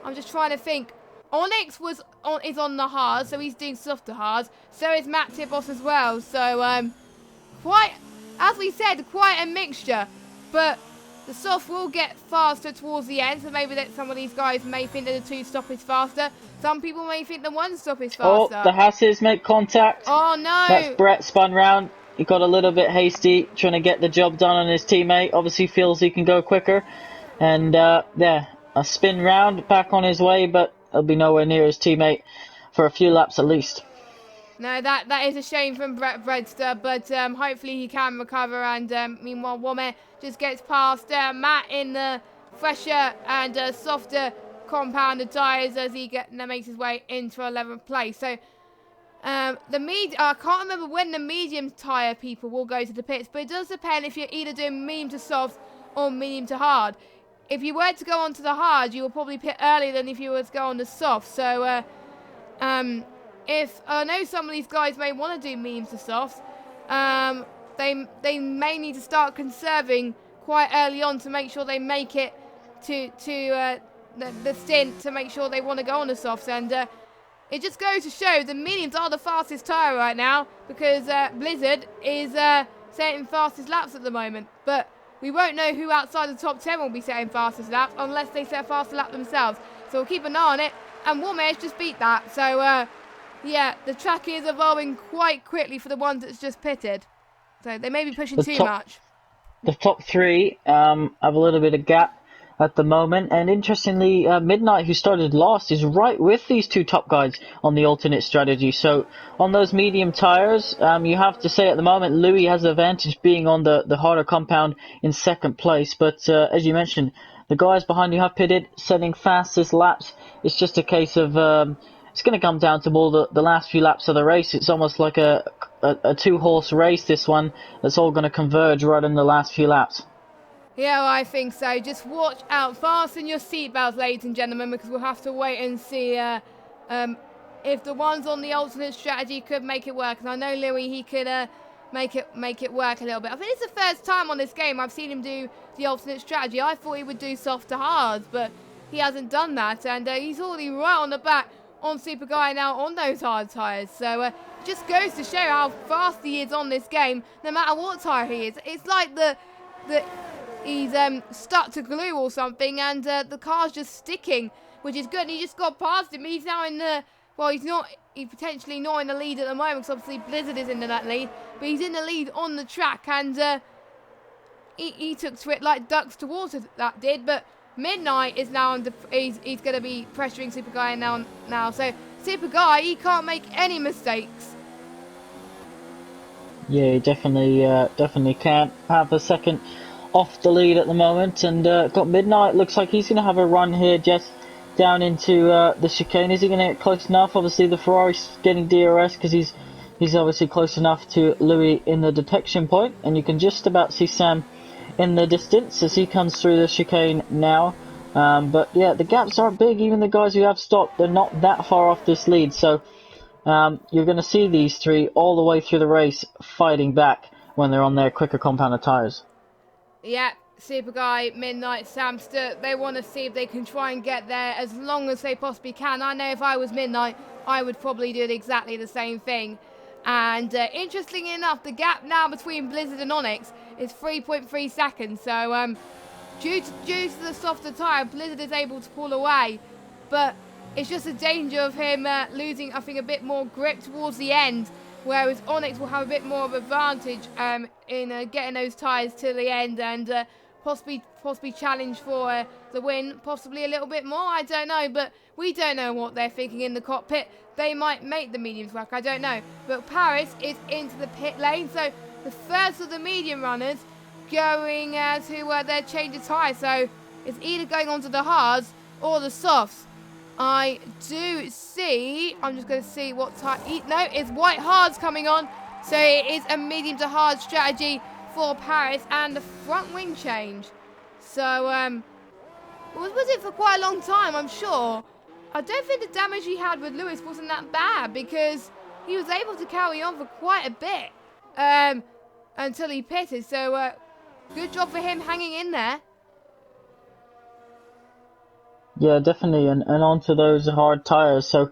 I'm just trying to think, Onyx is on the hard, so he's doing softer hards. So is Matt Tibos as well. So quite, as we said, quite a mixture. But the soft will get faster towards the end, so maybe that some of these guys may think that the 2-stop is faster. Some people may think the 1-stop is faster. Oh, the Hasses make contact. Oh no! That's Brett spun round. He got a little bit hasty, trying to get the job done on his teammate. Obviously feels he can go quicker. And a spin round, back on his way, but he'll be nowhere near his teammate for a few laps at least. No, that is a shame from Brett Bredster, but hopefully he can recover. And meanwhile, Womack just gets past Matt in the fresher and softer compounded tyres as he makes his way into 11th place. So I can't remember when the medium tyre people will go to the pits, but it does depend if you're either doing medium to soft or medium to hard. If you were to go on to the hard, you will probably pit earlier than if you were to go on the soft. So if I know some of these guys may want to do mediums to softs, they may need to start conserving quite early on to make sure they make it to the stint to make sure they want to go on the softs. And it just goes to show the mediums are the fastest tyre right now because Blizzard is setting fastest laps at the moment. But we won't know who outside the top 10 will be setting fastest laps unless they set a faster lap themselves. So we'll keep an eye on it. And Womack just beat that. So yeah, the track is evolving quite quickly for the ones that's just pitted. So they may be pushing too much. The top three have a little bit of gap at the moment. And interestingly, Midnight, who started last, is right with these two top guys on the alternate strategy. So on those medium tyres, you have to say at the moment, Louis has the advantage being on the harder compound in second place. But as you mentioned, the guys behind you have pitted, setting fastest laps. It's just a case of... it's going to come down to all the last few laps of the race. It's almost like a two-horse race, this one. That's all going to converge right in the last few laps. Yeah, well, I think so. Just watch out. Fasten your seatbelts, ladies and gentlemen, because we'll have to wait and see if the ones on the alternate strategy could make it work. And I know Louis, he could make it work a little bit. I think it's the first time on this game I've seen him do the alternate strategy. I thought he would do soft to hard, but he hasn't done that. And he's already right on the back on Super Guy now on those hard tyres. So it just goes to show how fast he is on this game, no matter what tyre he is. It's like he's stuck to glue or something, and the car's just sticking, which is good. And he just got past him. He's now in the... Well, he's potentially not in the lead at the moment, because obviously Blizzard is in that lead. But he's in the lead on the track, and he took to it like ducks to water, that did. But Midnight is now he's going to be pressuring Super Guy now. So Super Guy, he can't make any mistakes. Yeah, he definitely can't have a second off the lead at the moment. And got Midnight. Looks like he's going to have a run here just down into the chicane. Is he going to get close enough? Obviously the Ferrari's getting DRS because he's obviously close enough to Louis in the detection point. And you can just about see Sam in the distance as he comes through the chicane now. But yeah, the gaps aren't big. Even the guys who have stopped, they're not that far off this lead. So you're going to see these three all the way through the race fighting back when they're on their quicker compounded tyres. Yeah, Super Guy, Midnight, Samster, they want to see if they can try and get there as long as they possibly can. I know if I was Midnight, I would probably do exactly the same thing. And interestingly enough, the gap now between Blizzard and Onyx is 3.3 seconds. So due to the softer tyre, Blizzard is able to pull away. But it's just a danger of him losing, I think, a bit more grip towards the end. Whereas Onyx will have a bit more of advantage in getting those tyres to the end and possibly challenge for the win. Possibly a little bit more, I don't know. But we don't know what they're thinking in the cockpit. They might make the mediums work, I don't know. But Paris is into the pit lane. So the first of the medium runners going to their change of tyre. So it's either going on to the hards or the softs. I do see, I'm just going to see what tyre, no, it's white hards coming on. So it is a medium to hard strategy for Paris and the front wing change. So, was it for quite a long time, I'm sure. I don't think the damage he had with Lewis wasn't that bad because he was able to carry on for quite a bit until he pitted. So, good job for him hanging in there. Yeah, definitely, and onto those hard tyres, so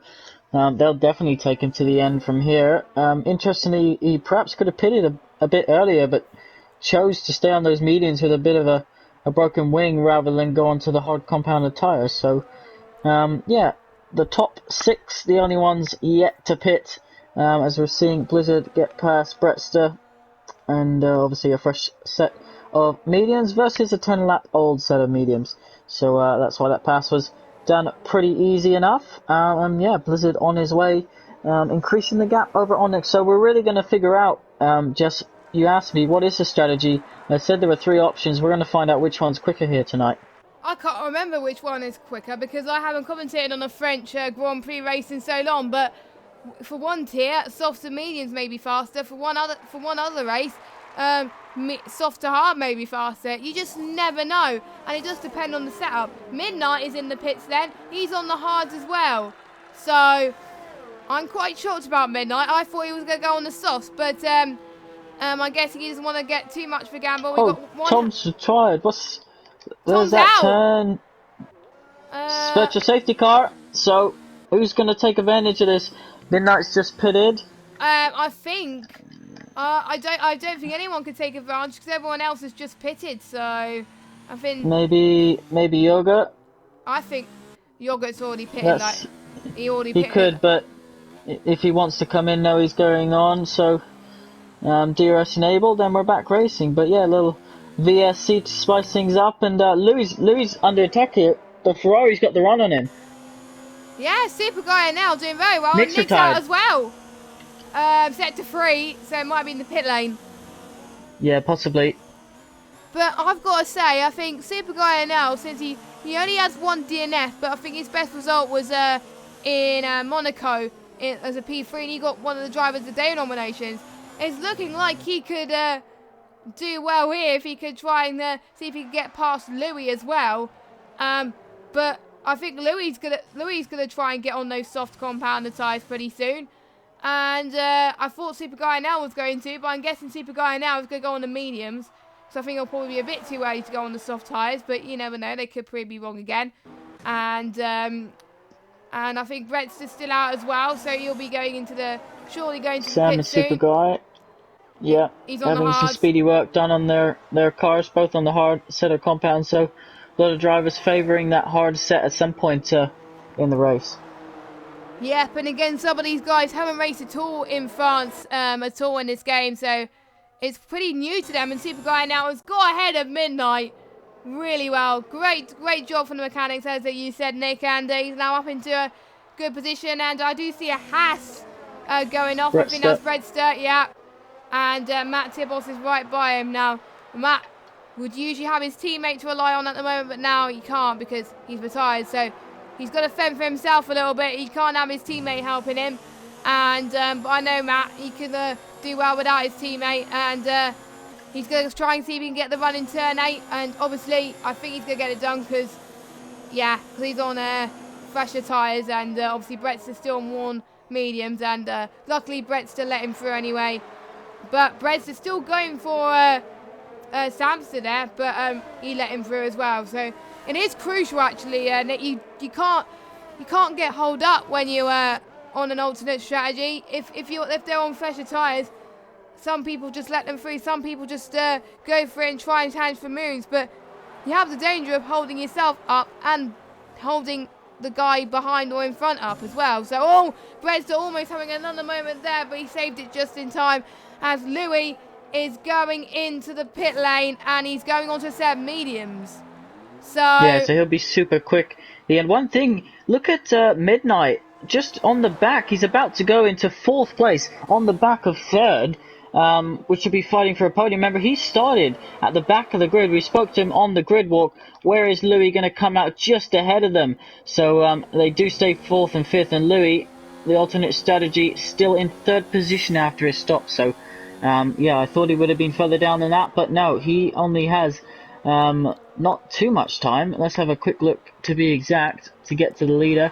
they'll definitely take him to the end from here. Interestingly, he perhaps could have pitted a bit earlier, but chose to stay on those mediums with a bit of a broken wing rather than go onto the hard compounded tyres. So, yeah, the top six, the only ones yet to pit, as we're seeing Blizzard get past Bretster, and obviously a fresh set of mediums versus a 10-lap-old set of mediums. So that's why that pass was done pretty easy enough. And yeah, Blizzard on his way, increasing the gap over Onyx. So we're really going to figure out, you asked me, what is the strategy? I said there were 3 options. We're going to find out which one's quicker here tonight. I can't remember which one is quicker because I haven't commentated on a French Grand Prix race in so long. But for one tier, softs and mediums may be faster. For one other race, soft to hard may be faster. You just never know, and it does depend on the setup. Midnight is in the pits then. He's on the hards as well. So I'm quite shocked about Midnight. I thought he was going to go on the softs, but I'm guessing he doesn't want to get too much for gamble. We got one. Tom's tired. There's Tom's that out. turn. Special safety car. So who's going to take advantage of this? Midnight's just pitted. I think. I don't think anyone could take advantage because everyone else is just pitted. So I think maybe Yoga. I think Yogurt's already pitted. He could, but if he wants to come in, no, he's going on. So DRS enabled, and we're back racing. But yeah, a little VSC to spice things up, and Louis under attack here. The Ferrari's got the run on him. Yeah, Super Guy now doing very well. Nick's Nick's out as well. Set to 3, so it might be in the pit lane. Yeah, possibly. But I've got to say, I think Super Guy now, since he only has 1 DNF, but I think his best result was in Monaco as a P3, and he got one of the Drivers of the Day nominations. It's looking like he could do well here if he could try and see if he could get past Louis as well. But I think Louis gonna try and get on those soft compounder tyres pretty soon. And I thought Super Guy now was going to, but I'm guessing Super Guy now is going to go on the mediums. So I think it'll probably be a bit too early to go on the soft tyres, but you never know, they could probably be wrong again. And I think Brett's still out as well, so he'll be surely going to Sam the pit and soon. Super Guy. Yeah, He's on having the some hards. speedy work done on their cars, both on the hard set of compounds. So a lot of drivers favouring that hard set at some point in the race. Yep, and again, some of these guys haven't raced at all in France at all in this game, so it's pretty new to them. And Super Guy now has got ahead of Midnight really well. Great job from the mechanics, as you said, Nick, and he's now up into a good position. And I do see a Haas going off. I think that's Breadster, yeah. And Matt Tibos is right by him now. Matt would usually have his teammate to rely on at the moment, but now he can't because he's retired. So he's got to fend for himself a little bit. He can't have his teammate helping him. And but I know Matt, he can do well without his teammate. And he's going to try and see if he can get the run in turn 8. And obviously, I think he's going to get it done because he's on fresher tyres. And obviously, Brett's still on worn mediums. And luckily, Brett's still let him through anyway. But Brett's still going for Samson there. But he let him through as well. So it is crucial, actually. You can't get holed up when you on an alternate strategy. If they're on fresher tyres, some people just let them through. Some people just go for it and try and challenge for moves. But you have the danger of holding yourself up and holding the guy behind or in front up as well. So Brett's almost having another moment there, but he saved it just in time as Louis is going into the pit lane and he's going on to 7 mediums. So he'll be super quick. And one thing, look at Midnight. Just on the back, he's about to go into 4th place on the back of 3rd, which will be fighting for a podium. Remember, he started at the back of the grid. We spoke to him on the grid walk. Where is Louis going to come out just ahead of them? So they do stay 4th and 5th, and Louis, the alternate strategy, still in 3rd position after his stop. So I thought he would have been further down than that, but no, he only has not too much time. Let's have a quick look to be exact to get to the leader.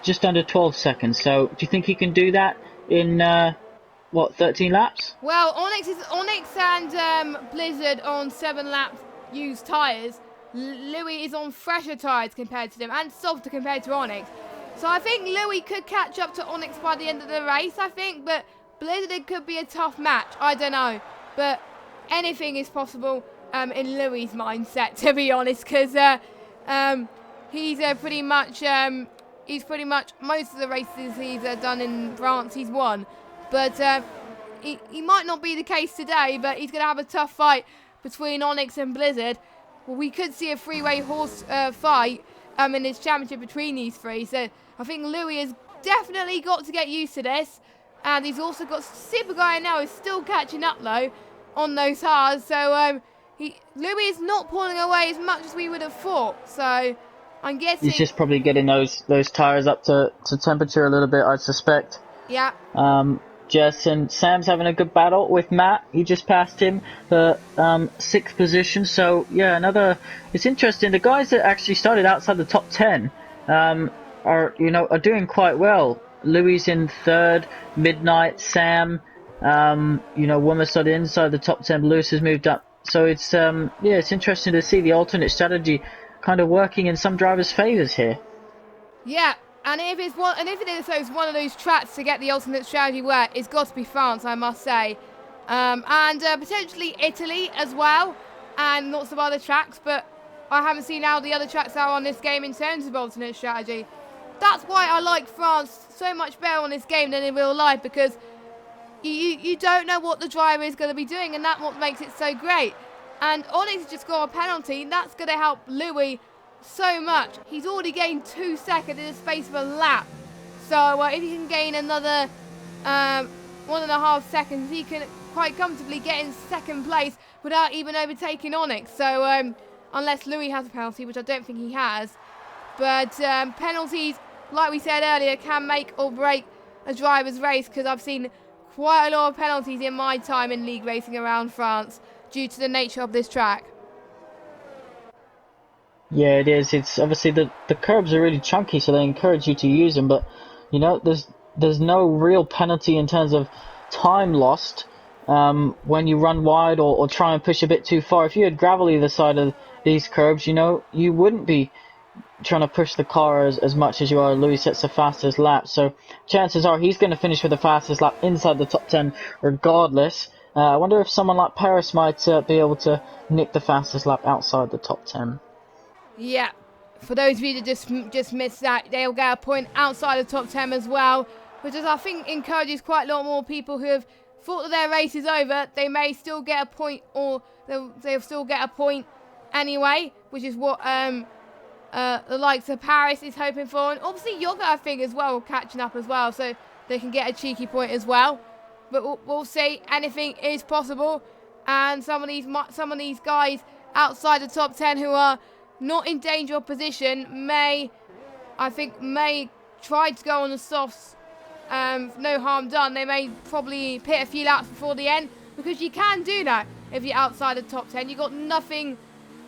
Just under 12 seconds. So do you think he can do that in 13 laps? Well, Onyx and Blizzard on 7 laps used tyres. Louis is on fresher tyres compared to them and softer compared to Onyx. So I think Louis could catch up to Onyx by the end of the race, I think, but Blizzard, it could be a tough match. I don't know, but anything is possible in Louis' mindset, to be honest, because he's pretty much most of the races he's done in France he's won, but he might not be the case today, but he's going to have a tough fight. between Onyx and Blizzard, well, we could see a three-way horse fight in this championship between these three. So I think Louis has definitely got to get used to this. And he's also got Super Guy now who's still catching up though on those halves. So Louis is not pulling away as much as we would have thought. So I'm guessing he's just probably getting those tyres up to temperature a little bit, I suspect. Yeah. Jess and Sam's having a good battle with Matt. He just passed him for 6th position. So yeah, it's interesting. The guys that actually started outside the top 10 are doing quite well. Louis in 3rd, Midnight, Sam, Wummer started inside the top 10. Lewis has moved up. So it's it's interesting to see the alternate strategy kind of working in some drivers' favours here. Yeah. And if it is one of those tracks to get the alternate strategy work, it's got to be France, I must say. And potentially Italy as well, and lots of other tracks, but I haven't seen how the other tracks are on this game in terms of alternate strategy. That's why I like France so much better on this game than in real life, because you don't know what the driver is going to be doing, and that's what makes it so great. And Onyx just got a penalty, and that's going to help Louis so much. He's already gained 2 seconds in the space of a lap. So if he can gain another 1.5 seconds, he can quite comfortably get in 2nd place without even overtaking Onyx. So unless Louis has a penalty, which I don't think he has. But penalties, like we said earlier, can make or break a driver's race, because I've seen quite a lot of penalties in my time in league racing around France due to the nature of this track. Yeah, it is. It's obviously the curbs are really chunky, so they encourage you to use them. But there's no real penalty in terms of time lost when you run wide or try and push a bit too far. If you had gravel either side of these curbs, you wouldn't be trying to push the car as much as you are. Louis sets the fastest lap, so chances are he's going to finish with the fastest lap inside the top 10 regardless. I wonder if someone like Paris might be able to nick the fastest lap outside the top 10. Yeah, for those of you that just missed that, they'll get a point outside the top 10 as well, which I think encourages quite a lot more people who have thought that their race is over. They may still get a point, or they'll still get a point anyway, which is what the likes of Paris is hoping for. And obviously Yoga, I think, as well, catching up as well, so they can get a cheeky point as well. But we'll see. Anything is possible. And some of these guys outside the top 10 who are not in danger of position may try to go on the softs. No harm done. They may probably pit a few laps before the end, because you can do that if you're outside the top 10. You've got nothing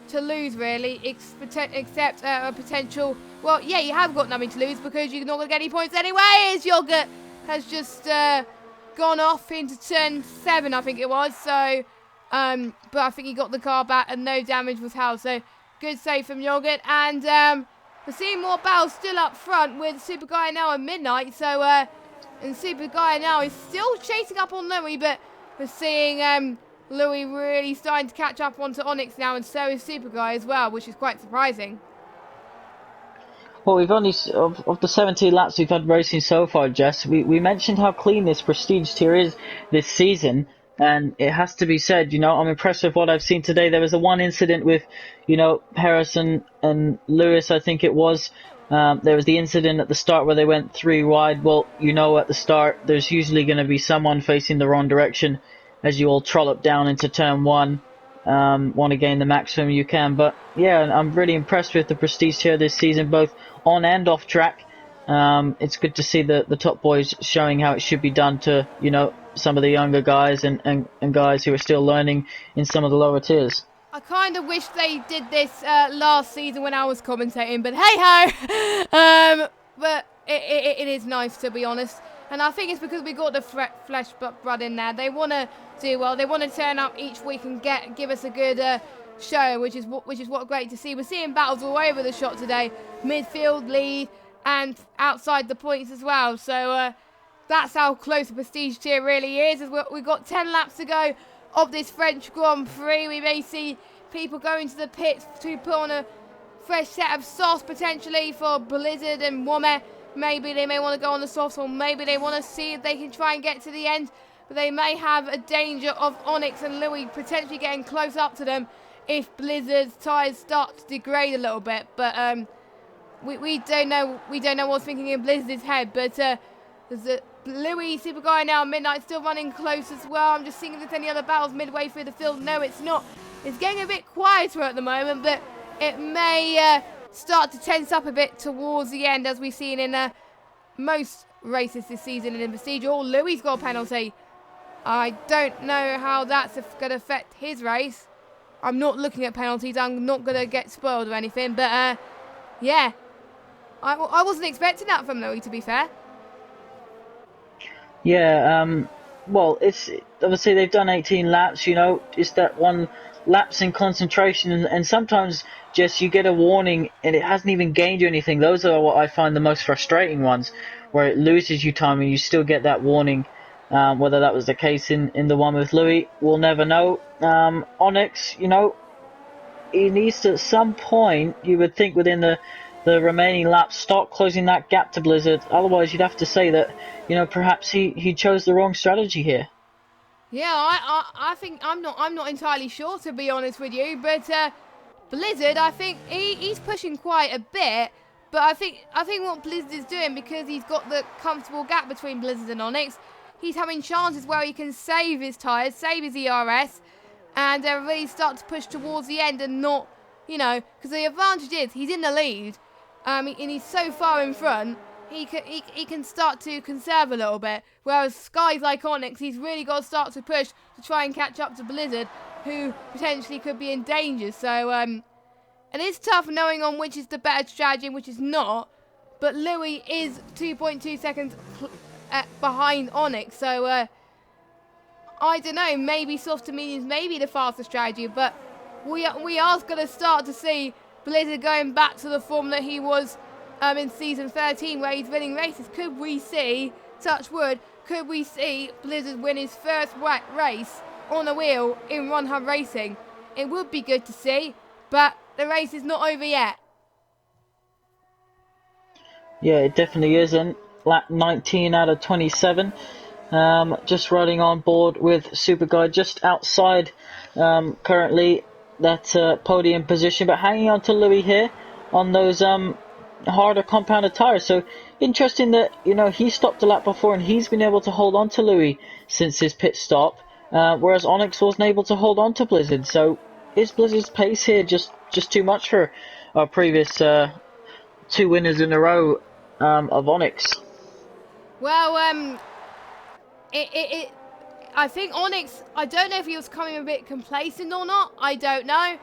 to lose really, except a potential. Well, yeah, you have got nothing to lose, because you're not going to get any points anyway. As Yogurt has just gone off into turn 7, I think it was. So, but I think he got the car back and no damage was held. So, good save from Yogurt. And we're seeing more battles still up front with Super Guy now and Midnight. So, and Super Guy now is still chasing up on Louis, but we're seeing Louis really starting to catch up onto Onyx now, and so is Super Guy as well, which is quite surprising. Well, we've only, of the 17 laps we've had racing so far, Jess, we mentioned how clean this Prestige tier is this season, and it has to be said, I'm impressed with what I've seen today. There was the one incident with, Harrison and Lewis, I think it was. There was the incident at the start where they went 3 wide. Well, at the start, there's usually going to be someone facing the wrong direction as you all trollop down into turn 1. Want to gain the maximum you can. But yeah, I'm really impressed with the Prestige tier this season, both on and off track. It's good to see the top boys showing how it should be done to, some of the younger guys and guys who are still learning in some of the lower tiers. I kind of wish they did this last season when I was commentating, but hey-ho! But it is nice, to be honest. And I think it's because we got the flesh blood in there. They want to do well. They want to turn up each week and give us a good show, which is what great to see. We're seeing battles all over the shot today, midfield, lead, and outside the points as well. So that's how close the Prestige tier really is. We've got 10 laps to go of this French Grand Prix. We may see people going to the pits to put on a fresh set of sauce potentially for Blizzard and Wommet. Maybe they may want to go on the softs, or maybe they want to see if they can try and get to the end but they may have a danger of Onyx and Louis potentially getting close up to them if Blizzard's tyres start to degrade a little bit. But we don't know what's thinking in Blizzard's head. But there's a Louis, Super Guy now, Midnight still running close as well. I'm just seeing if there's any other battles midway through the field. No, it's not. It's getting a bit quieter at the moment, but it may start to tense up a bit towards the end, as we've seen in most races this season in Prestige. Oh, Louis got a penalty. I don't know how that's going to affect his race. I'm not looking at penalties. I'm not going to get spoiled or anything. But, yeah. I wasn't expecting that from Louis, to be fair. Yeah, well, it's obviously they've done 18 laps, it's that one lapse in concentration, and sometimes just you get a warning and it hasn't even gained you anything. Those are what I find the most frustrating ones, where it loses you time and you still get that warning. Whether that was the case in the one with Louis, we'll never know. Onyx, he needs to, at some point, you would think within the remaining laps, start closing that gap to Blizzard. Otherwise, you'd have to say that, perhaps he chose the wrong strategy here. Yeah, I think I'm not entirely sure, to be honest with you. But Blizzard, I think he's pushing quite a bit. But I think what Blizzard is doing, because he's got the comfortable gap between Blizzard and Onyx, he's having chances where he can save his tyres, save his ERS, and really start to push towards the end and not, because the advantage is he's in the lead, and he's so far in front, he can start to conserve a little bit. Whereas guys like Onyx, he's really got to start to push to try and catch up to Blizzard, who potentially could be in danger. So, and it's tough knowing on which is the better strategy and which is not. But Louis is 2.2 seconds behind Onyx, so I don't know. Maybe soft to mediums may be the faster strategy, but we are going to start to see Blizzard going back to the form that he was in season 13, where he's winning races. Could we see, touch wood, could we see Blizzard win his first race on the wheel in Run Hub Racing? It would be good to see, but the race is not over yet. Yeah, it definitely isn't. Lap 19 out of 27. Just riding on board with Super Guy just outside currently that podium position, but hanging on to Louis here on those harder compounded tires. So interesting that he stopped a lap before and he's been able to hold on to Louis since his pit stop, whereas Onyx wasn't able to hold on to Blizzard. So is Blizzard's pace here just too much for our previous two winners in a row of Onyx? Well, I think Onyx, I don't know if he was coming a bit complacent or not, I don't know.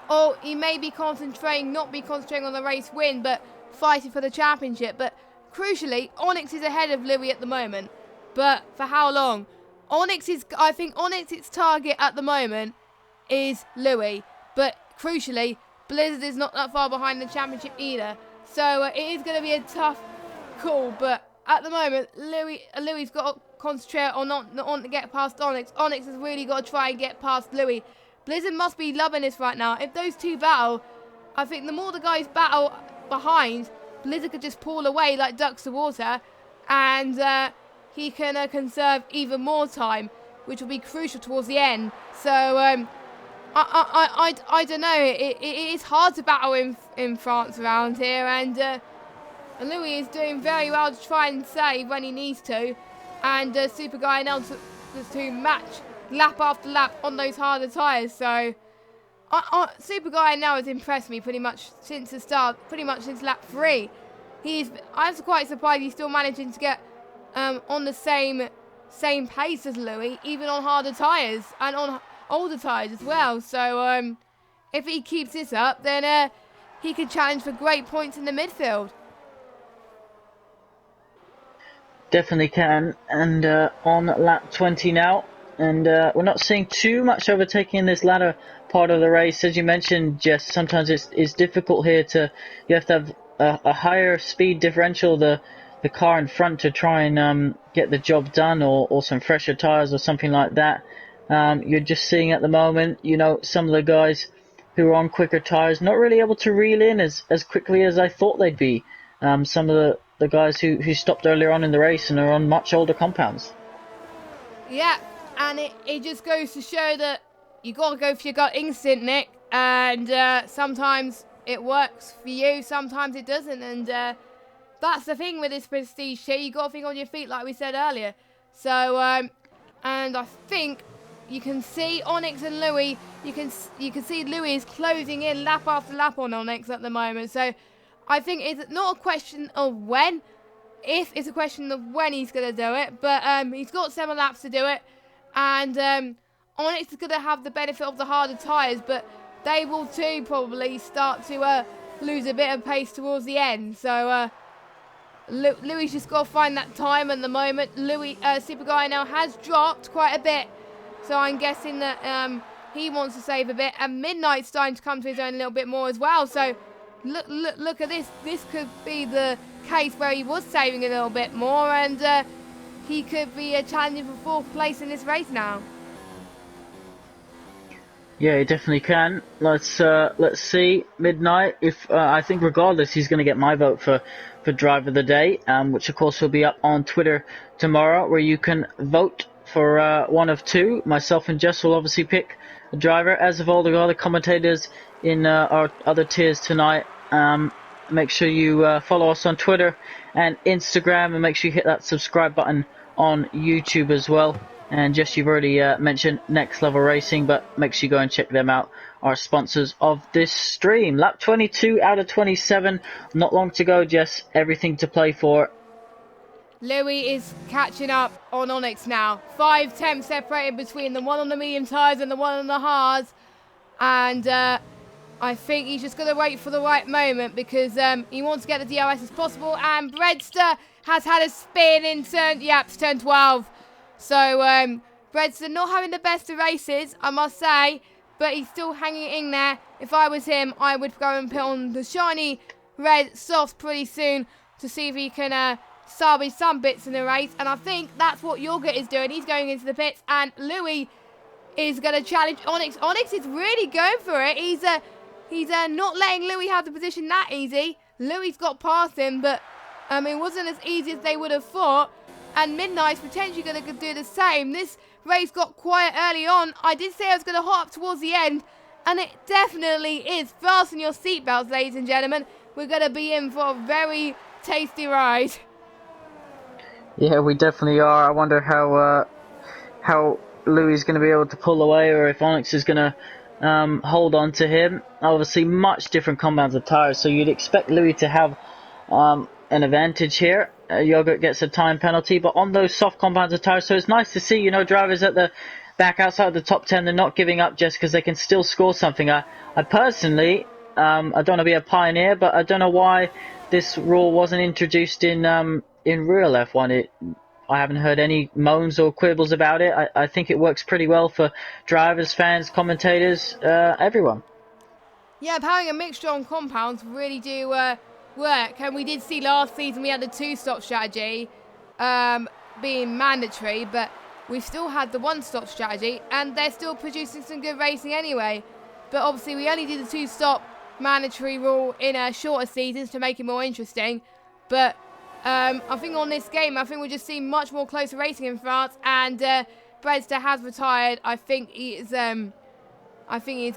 Or he may be not be concentrating on the race win, but fighting for the championship. But crucially, Onyx is ahead of Louis at the moment. But for how long? I think Onyx's target at the moment is Louis. But crucially, Blizzard is not that far behind the championship either. So it is going to be a tough call, but at the moment, Louis's got to concentrate on to get past Onyx. Onyx has really got to try and get past Louis. Blizzard must be loving this right now. If those two battle, I think the more the guys battle behind, Blizzard could just pull away like ducks to water, and he can conserve even more time, which will be crucial towards the end. So I don't know. It is hard to battle in France around here, and Louis is doing very well to try and save when he needs to, and Super Guy now to match lap after lap on those harder tyres. So Super Guy now has impressed me pretty much since the start, pretty much since lap 3. I'm quite surprised he's still managing to get on the same pace as Louis, even on harder tyres and on older tyres as well. So if he keeps this up, then he can challenge for great points in the midfield. Definitely can. And on lap 20 now, and we're not seeing too much overtaking in this latter part of the race. As you mentioned, Jess, sometimes it's difficult here you have to have a higher speed differential, the car in front, to try and get the job done, or some fresher tyres or something like that. You're just seeing at the moment, some of the guys who are on quicker tyres not really able to reel in as quickly as I thought they'd be. Some of the guys who stopped earlier on in the race and are on much older compounds. Yeah, and it just goes to show that you got to go for your gut instinct, Nick. And sometimes it works for you, sometimes it doesn't. And that's the thing with this prestige tier. You got to think on your feet, like we said earlier. So, and I think you can see Onyx and Louis. You can see Louis is closing in lap after lap on Onyx at the moment. So, I think it's not a question of when. If it's a question of when he's going to do it, but he's got 7 laps to do it, and Onyx is going to have the benefit of the harder tyres, but they will too probably start to lose a bit of pace towards the end. So Louis just got to find that time at the moment. Louis, Super Guy now has dropped quite a bit, so I'm guessing that he wants to save a bit, and Midnight's starting to come to his own a little bit more as well. So look at this. This could be the case where he was saving a little bit more, and he could be challenging for 4th place in this race now. Yeah, he definitely can. Let's see. Midnight. If I think regardless, he's going to get my vote for driver of the day, which of course will be up on Twitter tomorrow, where you can vote for one of 2. Myself and Jess will obviously pick a driver, as of all the other commentators in our other tiers tonight. Make sure you follow us on Twitter and Instagram, and make sure you hit that subscribe button on YouTube as well. And Jess, you've already mentioned Next Level Racing, but make sure you go and check them out, our sponsors of this stream. Lap 22 out of 27, not long to go, Jess. Everything to play for. Louis is catching up on Onyx now. 5 tenths separated between the one on the medium tyres and the one on the hards. And I think he's just going to wait for the right moment, because he wants to get the DRS as possible. And Breadster has had a spin in turn 12. So Breadster not having the best of races, I must say, but he's still hanging in there. If I was him, I would go and put on the shiny red softs pretty soon to see if he can salvage some bits in the race. And I think that's what Yorgurt is doing. He's going into the pits, and Louis is going to challenge Onyx. Onyx is really going for it. He's not letting Louis have the position that easy. Louis got past him, but it wasn't as easy as they would have thought. And Midnight's potentially going to do the same. This race got quiet early on. I did say I was going to hot up towards the end, and it definitely is. Fasten your seatbelts, ladies and gentlemen. We're going to be in for a very tasty ride. Yeah, we definitely are. I wonder how Louis is going to be able to pull away, or if Onyx is going to hold on to him. Obviously, much different compounds of tires, so you'd expect Louis to have an advantage here. Yogurt gets a time penalty, but on those soft compounds of tires, so it's nice to see, drivers at the back outside of the top 10, they're not giving up just because they can still score something. I personally, I don't want to be a pioneer, but I don't know why this rule wasn't introduced in real F1. I haven't heard any moans or quibbles about it. I think it works pretty well for drivers, fans, commentators, everyone. Yeah, having a mixture on compounds really do work. And we did see last season we had the 2-stop strategy being mandatory, but we've still had the 1-stop strategy, and they're still producing some good racing anyway. But obviously we only did the 2-stop mandatory rule in shorter seasons to make it more interesting. But I think on this game, I think we'll just see much more closer racing in France, and Breadster has retired. I think he's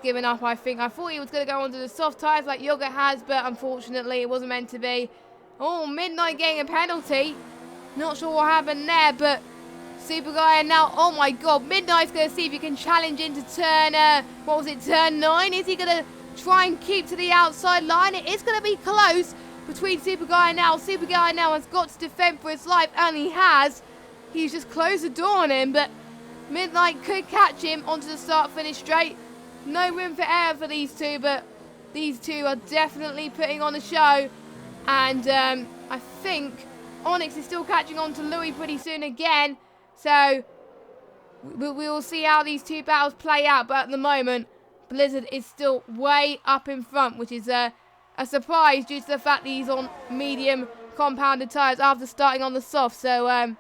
given up. I thought he was going to go onto the soft tyres like Yogurt has, but unfortunately it wasn't meant to be. Oh, Midnight getting a penalty. Not sure what happened there, but Super Guy now, oh my god, Midnight's going to see if he can challenge into turn, turn 9? Is he going to try and keep to the outside line? It is going to be close between Super Guy and now. Super Guy now has got to defend for his life, and he has. He's just closed the door on him, but Midnight could catch him onto the start-finish straight. No room for error for these two, but these two are definitely putting on a show. And I think Onyx is still catching on to Louis pretty soon again. So we will see how these two battles play out. But at the moment, Blizzard is still way up in front, which is a surprise due to the fact that he's on medium compounded tyres after starting on the soft. So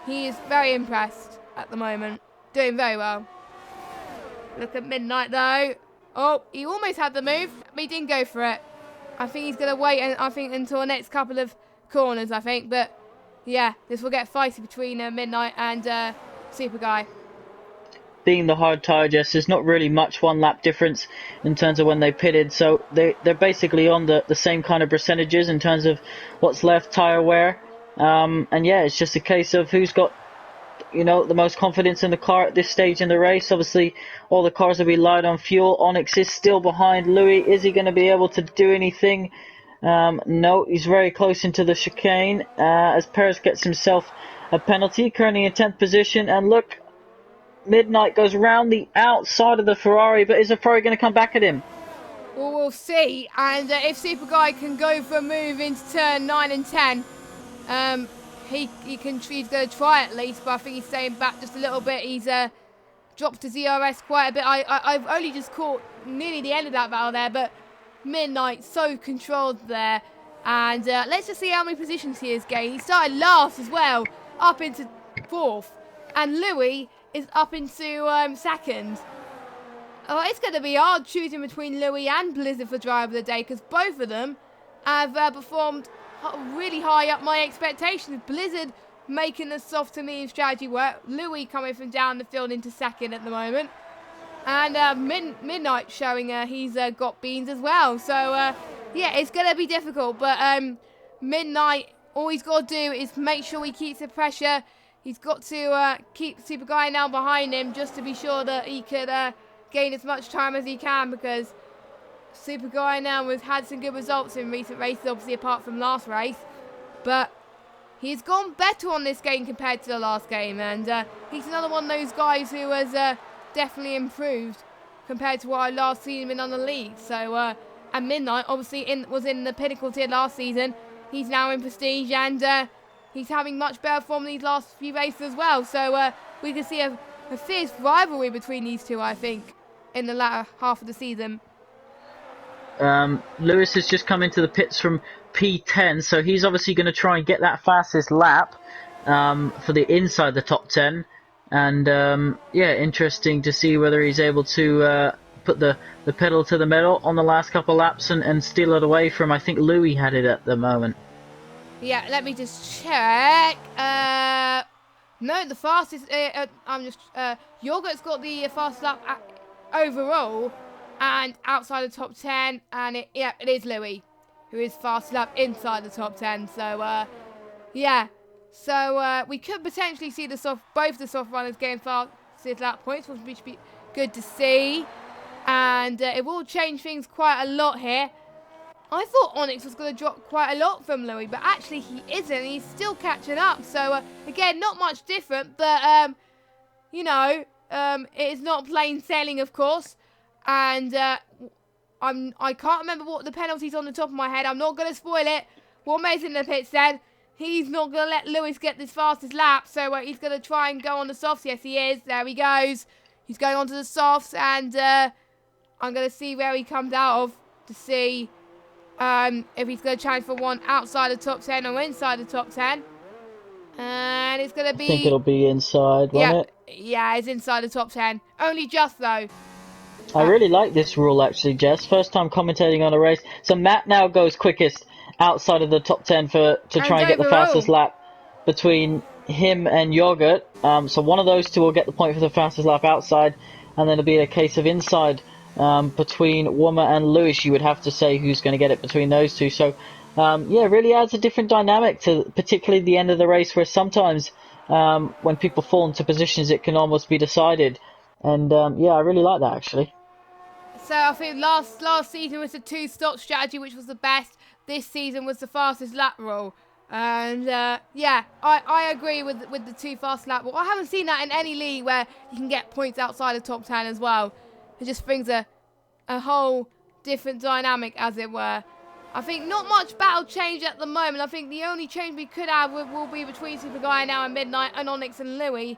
he is very impressed at the moment. Doing very well. Look at Midnight though. Oh, he almost had the move, but he didn't go for it. I think he's going to wait, until the next couple of corners, I think. But yeah, this will get feisty between Midnight and Super Guy. Being the hard tyre, Jess, there's not really much one lap difference in terms of when they pitted, so they're basically on the same kind of percentages in terms of what's left tyre wear. And yeah, it's just a case of who's got the most confidence in the car at this stage in the race. Obviously, all the cars will be light on fuel. Onyx is still behind Louis. Is he going to be able to do anything? No, he's very close into the chicane as Perez gets himself a penalty, currently in 10th position. And look, Midnight goes round the outside of the Ferrari, but is the Ferrari going to come back at him? Well, we'll see. And if Super Guy can go for a move into turn 9 and 10, he's going to try at least, but I think he's staying back just a little bit. He's dropped his ERS quite a bit. I've only just caught nearly the end of that battle there, but Midnight so controlled there. And let's just see how many positions he has gained. He started last as well, up into 4th. And Louis is up into second. Oh, it's going to be hard choosing between Louis and Blizzard for driver of the day, because both of them have performed really high up my expectations. Blizzard making the soft to medium strategy work. Louis coming from down the field into second at the moment. And Midnight showing he's got beans as well. So, yeah, it's going to be difficult. But Midnight, all he's got to do is make sure he keeps the pressure. He's got to keep Super Guy now behind him just to be sure that he could gain as much time as he can, because Super Guy now has had some good results in recent races, obviously apart from last race. But he's gone better on this game compared to the last game, and he's another one of those guys who has definitely improved compared to what I last seen him in on the league. So, and Midnight obviously was in the Pinnacle tier last season. He's now in Prestige, and he's having much better form these last few races as well. So we can see a fierce rivalry between these two, I think, in the latter half of the season. Lewis has just come into the pits from P10, so he's obviously going to try and get that fastest lap for the inside the top 10. And yeah, interesting to see whether he's able to put the pedal to the metal on the last couple laps and steal it away from, I think Louis had it at the moment. Yeah, let me just check. No, the fastest. Yogurt's got the fastest lap overall, and outside the top 10, and it is Louis who is fastest lap inside the top 10. So yeah, so we could potentially see both the soft runners getting fastest lap points, which would be good to see, and it will change things quite a lot here. I thought Onyx was going to drop quite a lot from Louis, but actually he isn't. He's still catching up. So, again, not much different, but, it is not plain sailing, of course. And I can't remember what the penalties on the top of my head. I'm not going to spoil it. What Mason in the pit said, he's not going to let Lewis get this fastest lap, so he's going to try and go on the softs. Yes, he is. There he goes. He's going on to the softs, and I'm going to see where he comes out of to see if he's going to challenge for one outside the top 10 or inside the top 10. And it's going to be... I think it'll be inside, won't it? Yeah, it's inside the top 10. Only just, though. I really like this rule, actually, Jess. First time commentating on a race. So Matt now goes quickest outside of the top 10 to try and get the fastest lap between him and Yogurt. So one of those two will get the point for the fastest lap outside, and then it'll be a case of inside between Wummer and Lewis. You would have to say who's going to get it between those two. So yeah, really adds a different dynamic to particularly the end of the race, where sometimes when people fall into positions it can almost be decided. And yeah, I really like that, actually. So I think last season was the two-stop strategy, which was the best. This season was the fastest lap rule. And yeah, I agree with the two fast lap rule. I haven't seen that in any league where you can get points outside the top 10 as well. It just brings a whole different dynamic, as it were. I think not much battle change at the moment. I think the only change we could have will be between Super Guy now and Midnight and Onyx and Louis.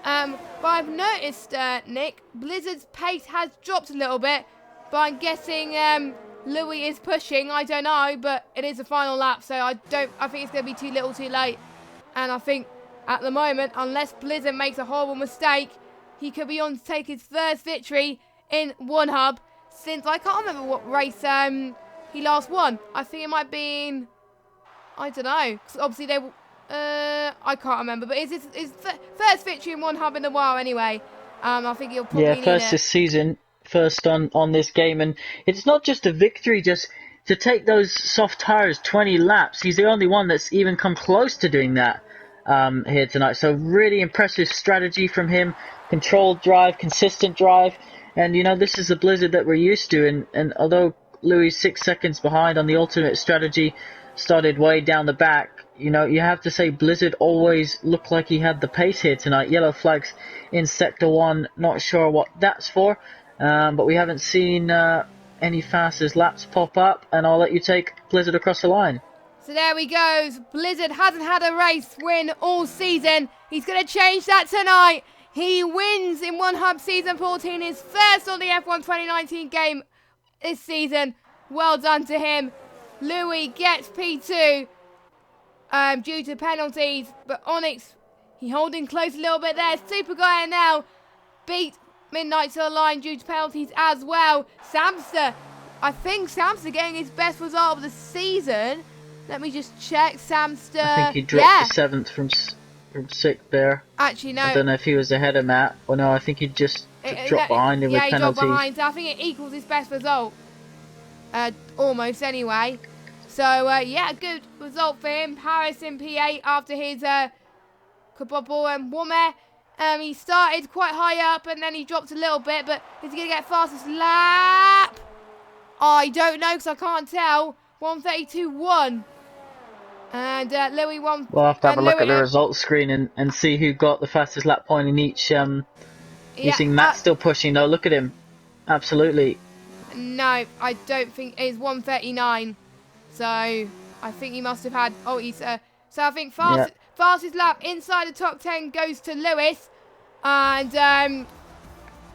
But I've noticed, Nick, Blizzard's pace has dropped a little bit. But I'm guessing Louis is pushing. I don't know, but it is a final lap, so I think it's going to be too little too late. And I think at the moment, unless Blizzard makes a horrible mistake, he could be on to take his first victory in one hub since I can't remember what race he last won. I think it might be in, I don't know, 'cause obviously I can't remember, but it's his first victory in one hub in a while anyway. I think he'll probably need first it. this season, first on this game, and it's not just a victory, just to take those soft tires 20 laps. He's the only one that's even come close to doing that here tonight. So really impressive strategy from him, controlled drive, consistent drive, and this is the Blizzard that we're used to. And although Louis 6 seconds behind on the ultimate strategy, started way down the back. You have to say Blizzard always looked like he had the pace here tonight. Yellow flags in Sector 1, not sure what that's for, but we haven't seen any fastest laps pop up, and I'll let you take Blizzard across the line. So there he goes. Blizzard hasn't had a race win all season. He's going to change that tonight. He wins in one hub season 14, his first on the F1 2019 game this season. Well done to him. Louis gets P2 due to penalties, but Onyx, he holding close a little bit there. Super Guy now beat Midnight to the line due to penalties as well. Samster, I think Samster getting his best result of the season. Let me just check. Samster, I think he dropped to 7th from 6th there. Actually, no. I don't know if he was ahead of Matt. Or no, I think he just dropped behind him with penalties. Yeah, he dropped behind. So I think it equals his best result. Almost anyway. So, good result for him. Paris in P8 after his Kabobble and Womer. He started quite high up and then he dropped a little bit, but is he going to get fastest lap? I don't know because I can't tell. 1:32.1. And Louis won. We'll have to have a look at the results screen and see who got the fastest lap point in each. You see Matt still pushing though. Look at him. Absolutely. No, I don't think it's 1:39. So I think he must have had. So I think fastest lap inside the top 10 goes to Lewis, and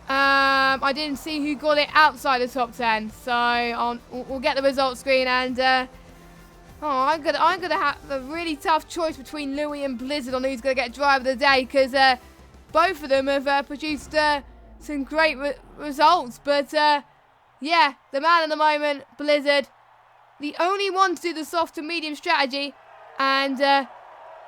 I didn't see who got it outside the top 10. So we'll get the results screen, and I'm gonna have a really tough choice between Louis and Blizzard on who's gonna get driver of the day, because both of them have produced some great results. But the man at the moment, Blizzard, the only one to do the soft to medium strategy, and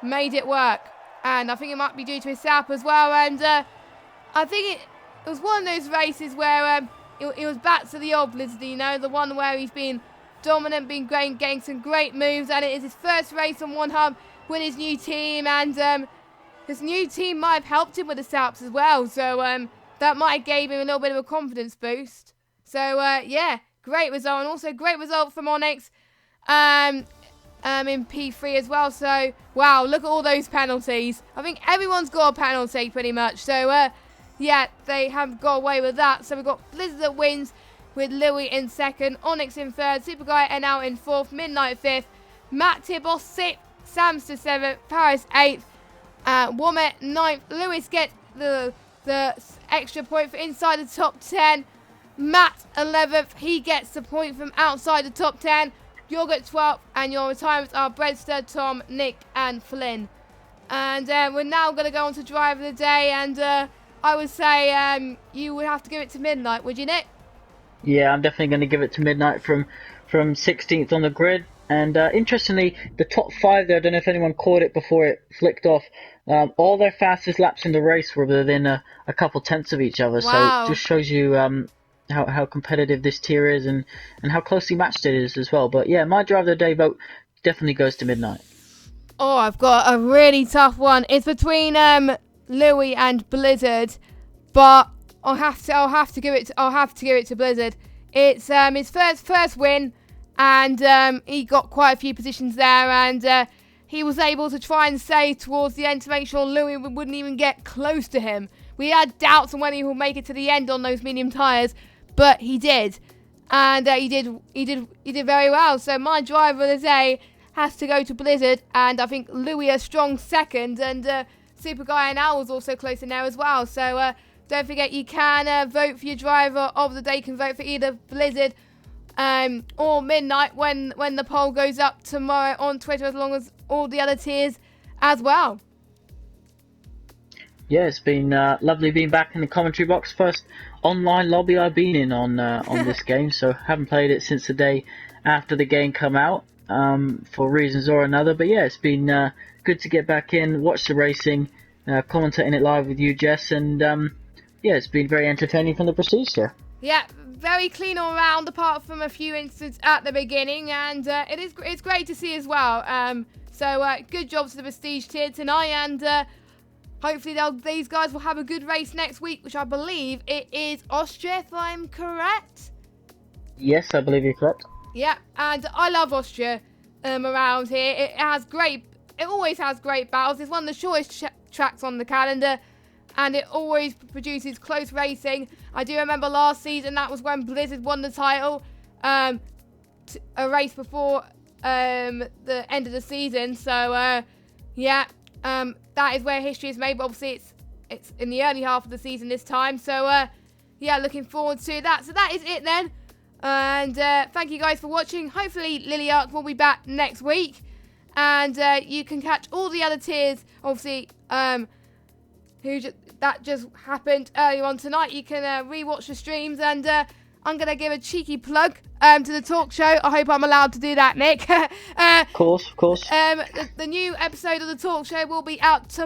made it work. And I think it might be due to his sap as well. And I think it was one of those races where it was back to the old Blizzard, the one where he's been dominant, been great, getting some great moves. And it is his first race on one hub with his new team. And his new team might have helped him with the saps as well. So that might have gave him a little bit of a confidence boost. So, great result, and also great result from Onyx in P3 as well. So, wow, look at all those penalties. I think everyone's got a penalty pretty much. So, they have got away with that. So, we've got Blizzard that wins with Louis in second, Onyx in third, Super Guy and out in fourth, Midnight fifth, Matt Tibos sixth, Samster seventh, Paris eighth, Womet ninth. Lewis gets the extra point for inside the top 10. Matt 11th, he gets the point from outside the top 10. Yogurt 12th, and your retirements are Breadster, Tom, Nick, and Flynn. And we're now going to go on to driver of the day, and I would say you would have to give it to Midnight, would you, Nick? Yeah, I'm definitely going to give it to Midnight from 16th on the grid. And interestingly, the top 5 there, I don't know if anyone caught it before it flicked off, all their fastest laps in the race were within a couple tenths of each other. Wow. So it just shows you how competitive this tier is and how closely matched it is as well. But yeah, my driver of the day vote definitely goes to Midnight. Oh, I've got a really tough one. It's between Louis and Blizzard, but I'll have to give it to Blizzard. It's his first win, and he got quite a few positions there, and he was able to try and save towards the end to make sure Louis wouldn't even get close to him. We had doubts on whether he would make it to the end on those medium tyres, but he did, and he did very well. So my driver of the day has to go to Blizzard, and I think Louis a strong second, and Super Guy and Al was also close in there as well. So don't forget, you can vote for your driver of the day. You can vote for either Blizzard or Midnight when the poll goes up tomorrow on Twitter, as long as all the other tiers as well. Yeah, it's been lovely being back in the commentary box. First online lobby I've been in on this game, so haven't played it since the day after the game come out. for reasons or another. But yeah, it's been good to get back in, watch the racing, commentating it live with you, Jess, and yeah, it's been very entertaining from the Prestige here. Yeah, very clean all round, apart from a few incidents at the beginning, and it's great to see as well. So good job to the Prestige tier tonight, and hopefully these guys will have a good race next week, which I believe it is Austria, if I'm correct. Yes, I believe you're correct. Yeah, and I love Austria around here. It always has great battles. It's one of the shortest tracks on the calendar, and it always produces close racing. I do remember last season, that was when Blizzard won the title, a race before the end of the season. So yeah, that is where history is made, but obviously it's in the early half of the season this time. So yeah, looking forward to that. So that is it then. And thank you guys for watching. Hopefully Lily Arc will be back next week, and you can catch all the other tiers, obviously, that just happened earlier on tonight. You can re-watch the streams, and I'm going to give a cheeky plug to the talk show. I hope I'm allowed to do that, Nick. Of course. The new episode of the talk show will be out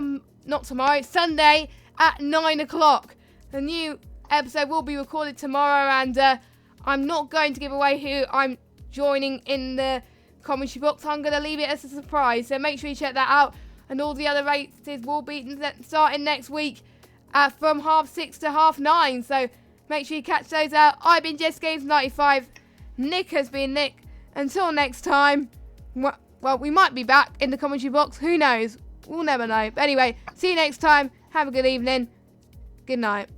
not tomorrow, Sunday at 9 o'clock. The new episode will be recorded tomorrow, and I'm not going to give away who I'm joining in the commentary box. I'm going to leave it as a surprise. So make sure you check that out. And all the other races will be starting next week from 6:30 to 9:30. So make sure you catch those out. I've been Jess Games 95. Nick has been Nick. Until next time. Well, we might be back in the commentary box. Who knows? We'll never know. But anyway, see you next time. Have a good evening. Good night.